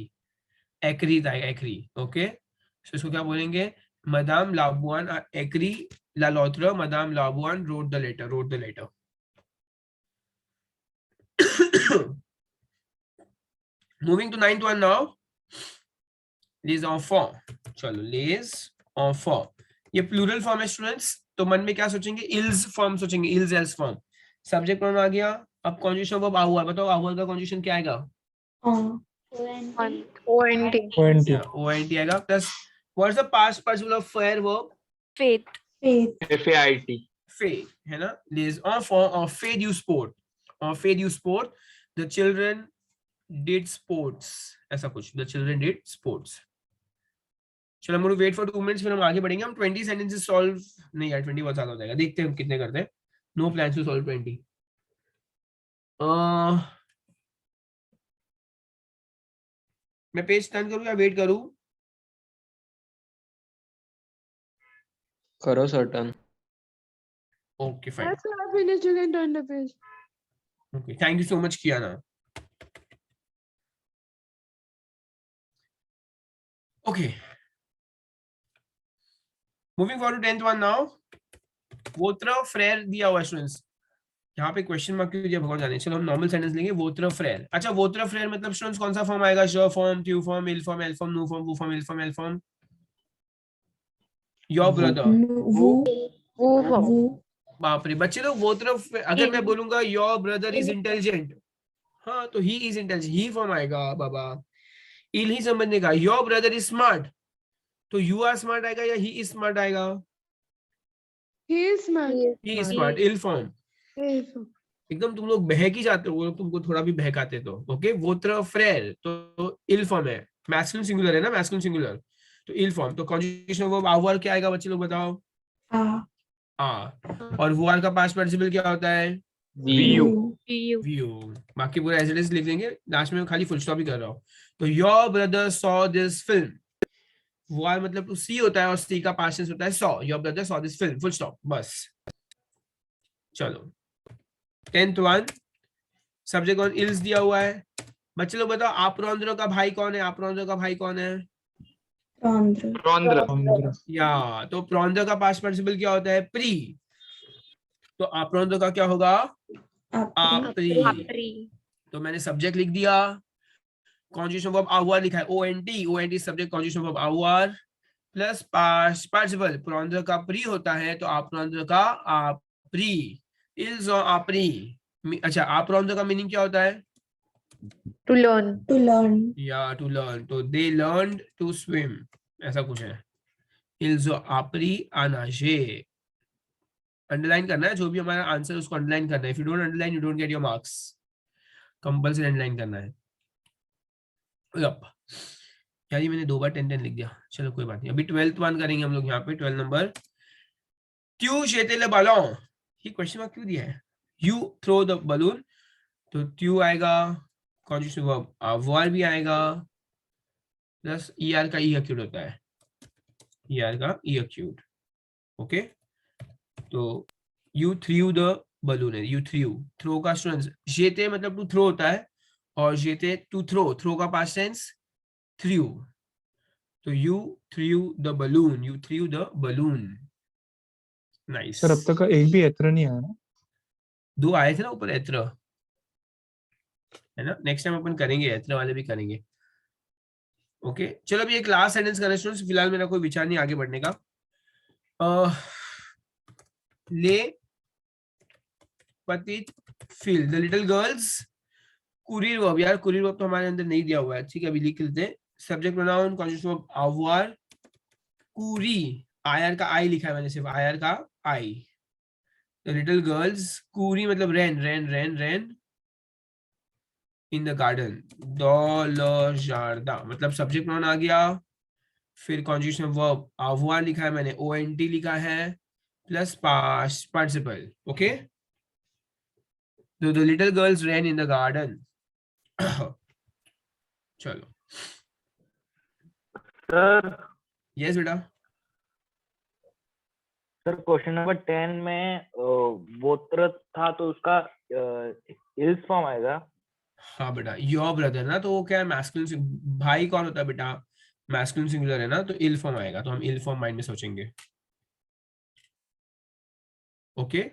एक्रीत आएगा, एक्री। ओके, तो इसको क्या बोलेंगे? मदाम लाबुआन एक्री ला लॉत्र, मदाम लाबुआन read the letter, read the letter. Moving to 9th one now, les enfants। चलो les enfants, ये प्लूरल फॉर्म है स्टूडेंट्स, तो मन में क्या सोचेंगे? इल्स फॉर्म सोचेंगे, इल्स एल्स फॉर्म। सब्जेक्ट प्रोनाउन आ गया, अब कॉन्जुगेशन ऑफ आवर, बताओ आवर का कॉन्जुगेशन क्या आएगा? ONT। ONT आएगा, plus what is the past participle of फेयर वर्ब? Faith। FAIT। Faith, है ना? Les enfants or fait du sport, or fait du sport, the children did sports, ऐसा कुछ, the children did sports। चलो हम wait for 2 minutes, फिर हम आगे बढ़ेंगे। हम 20 सेंटेंसेस सॉल्व नहीं यार, 20 बहुत ज्यादा हो जाएगा, देखते हैं हम कितने करते हैं। No plans to solve 20। मैं पेज टर्न करूं या वेट करूं? करो sir turn. Okay fine, Yes, sir, I finished. You can turn the page. Okay, thank you so much कियाना। Okay, moving forward to 10th one now. वोत्र फ्रेयर दिया हुआ स्टूडेंट्स, यहाँ पे क्वेश्चन मार्क क्यों दिया भगवान जाने। चलो हम नॉर्मल सेंटेंस लेंगे, वोत्र फ्रेयर। अच्छा, वोत्र फ्रेयर मतलब स्टूडेंट्स कौन सा फॉर्म आएगा? श फॉर्म, ट्यू फॉर्म, इल फॉर्म, एल फॉर्म, नु फॉर्म, वू फॉर्म, इल फॉर्म, एल फॉर्म? योर ब्रदर, बाप रे बच्चे लोग, वोत्र, अगर मैं बोलूंगा योर ब्रदर इज इंटेलिजेंट, हाँ तो he is intelligent, he form आएगा बाबा। इल ही समझने का, योर ब्रदर इज स्मार्ट, तो यू आर स्मार्ट आएगा या ही इज स्मार्ट आएगा? He is smart. He is smart, इल फॉर्म। He is smart. एकदम तुम लोग बहक ही जाते हो, वो लोग तुमको थोड़ा भी बहकाते तो। ओके, वोत्र फ्रेयर तो इल फॉर्म है, मैस्कुलिन सिंगुलर है ना, मैस्कुलिन सिंगुलर, तो इल फॉर्म। तो कॉन्जुगेशन ऑफ आवर क्या आएगा बच्चे लोग बताओ? आ। और वो आर का पास्ट पार्टिसिपल क्या होता है? व्यू। बाकी पूरा एज इट इज लिख देंगे, लास्ट में खाली फुल स्टॉप ही कर रहा हूँ। तो your brother saw this film, वो आर मतलब टू सी होता है और सी का पास्ट टेंस होता है saw. Your brother saw this film, full stop, बस। चलो 10th one, subject on ills दिया हुआ है। बच्चे लोग बताओ आप्रोंद्र का भाई कौन है? आप्रोंद्र का भाई कौन है? प्रोंद्र। या, तो प्रोंद्र का पास्ट पार्टिसिपल क्या होता है? प्री, तो आप्रोंद्र का क्या होगा? आपरी। तो मैंने सब्जेक्ट लिख दिया, कॉन्जुगेशन ऑफ आवर लिखा है ONT, ONT subject, conjugation of our plus past participle. प्रोंद्र का प्री होता है तो आप्रोंद्र का आपरी, इल्स और आपरी। अच्छा, आप्रोंद्र का मीनिंग क्या होता है? To learn। या टू लर्न, तो दे लर्नड टू स्विम, ऐसा कुछ है। इल्स और आपरी आनाजे, अंडरलाइन करना है जो भी हमारा आंसर उसको अंडरलाइन करना है। If you don't underline you don't get your marks, compulsory underline करना है। यार ये मैंने 2 बार 10 लिख दिया, चलो कोई बात नहीं। अभी 12th वन करेंगे हम लोग यहाँ पे, 12 नंबर। ट्यू जेते ले बलून, ये क्वेश्चन मार्क क्यों दिया है? यू थ्रो द बलून, तो ट्यू आएगा, कॉन्जुगेशन वर्ब आवर भी आएगा, प्लस ER का ई एक्यूट होता है, ER का ई एक्यूट। ओके, तो यू थ्रू द बलून है, यू थ्रो का स्टूडेंट्स जेते मतलब टू थ्रो होता है, और जेते टू थ्रो का पास्ट टेंस थ्रू, तो you through the balloon, you through the balloon. Nice. Sir अब तक का एक भी एत्र नहीं आया ना? 2 आए थे ना ऊपर एत्र, है ना? नेक्स्ट टाइम अपन करेंगे, एत्र वाले भी करेंगे। ओके, चलो अभी एक लास्ट सेंटेंस करना स्टूडेंट्स, फिलहाल मेरा कोई विचार नहीं आगे बढ़ने का। ले पतित feel the little girls courier verb, यार कुरियर वर्ब तो हमारे अंदर नहीं दिया हुआ है, ठीक है अभी लिख लेते हैं। Subject pronoun conjugation of avoir कुरी, आयर का आई लिखा है मैंने, सिर्फ आयर का आई। द लिटिल गर्ल्स कुरी मतलब रैन रैन रैन रैन इन द गार्डन। द मतलब सब्जेक्ट प्रोनाउन आ गया, फिर कॉन्जुगेशन ऑफ वर्ब avoir लिखा है मैंने, ONT लिखा है plus past participle. Okay, the little girls ran in the garden. चलो सर यस बेटा। सर क्वेश्चन नंबर 10 में वोत्र था तो उसका इल्स फॉर्म आएगा। हाँ बेटा, योर ब्रदर ना, तो वो क्या है मैस्कुलिन, भाई कौन होता है बेटा, मैस्कुलिन सिंगुलर है ना, तो इल फॉर्म आएगा, तो हम इल फॉर्म माइंड में सोचेंगे। ओके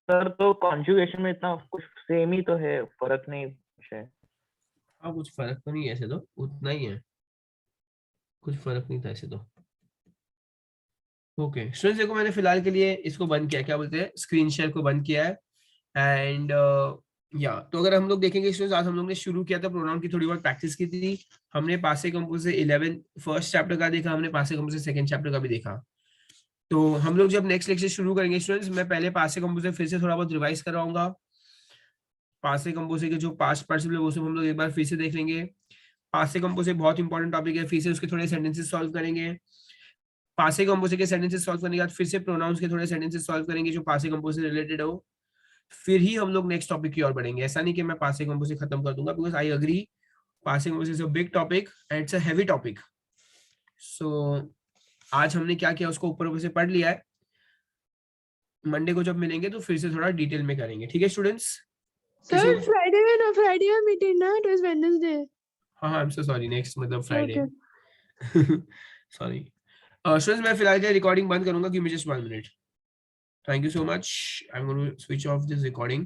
सर तो कॉन्जुगेशन में इतना कुछ सेम ही तो है, फर्क नहीं कुछ है। हाँ कुछ फर्क तो नहीं है ऐसे, तो उतना ही है, कुछ फर्क नहीं था ऐसे तो। ओके स्टूडेंट्स देखो, मैंने फिलहाल के लिए इसको बंद किया, क्या बोलते हैं, स्क्रीन शेयर को बंद किया है। एंड या तो अगर हम लोग देखेंगे स्टूडेंट्स, आज हम लोग ने शुरू किया था प्रोनाउन की थोड़ी बहुत प्रैक्टिस की थी। हमने पासे कंपोजिट 11 फर्स्ट चैप्टर का देखा, हमने पासे कंपोजिट सेकंड चैप्टर का भी देखा। तो हम लोग जब नेक्स्ट लेक्चर शुरू करेंगे स्टूडेंट्स, मैं पहले पासे कंपोजिट फिर से थोड़ा बहुत रिवाइज कराऊंगा। पासे कंपोजिट के जो पास्ट पार्टिसिपल है वो सब हम लोग एक बार फिर से देख लेंगे। पासे कंपोजिट बहुत इंपॉर्टेंट टॉपिक है, फिर से उसके थोड़े सेंटेंसेस सॉल्व करेंगे। पासे कंपोजिट के सेंटेंसेस सॉल्व करने के बाद फिर से प्रोनाउंस के थोड़े सेंटेंसेस सॉल्व करेंगे जो पासे कंपोजिट से रिलेटेड हो, फिर ही हम लोग नेक्स्ट टॉपिक की ओर बढ़ेंगे। ऐसा नहीं कि मैं पासे कंपोजिट खत्म कर दूंगा, बिकॉज आई अग्री पासे composite is a big topic and it's a heavy topic. So आज हमने क्या किया उसको ऊपर ऊपर से पढ़ लिया है, मंडे को जब मिलेंगे तो फिर से थोड़ा डिटेल में करेंगे, ठीक है स्टूडेंट्स। सर फ्राइडे में मीटिंग ना, इट वाज वेडनेसडे। हाँ I am so sorry, next मतलब फ्राइडे Okay. सॉरी स्टूडेंट्स, मैं फिलहाल के रिकॉर्डिंग बंद करूंगा, give me just 1 minute. Thank you so much, I am going to switch off this recording.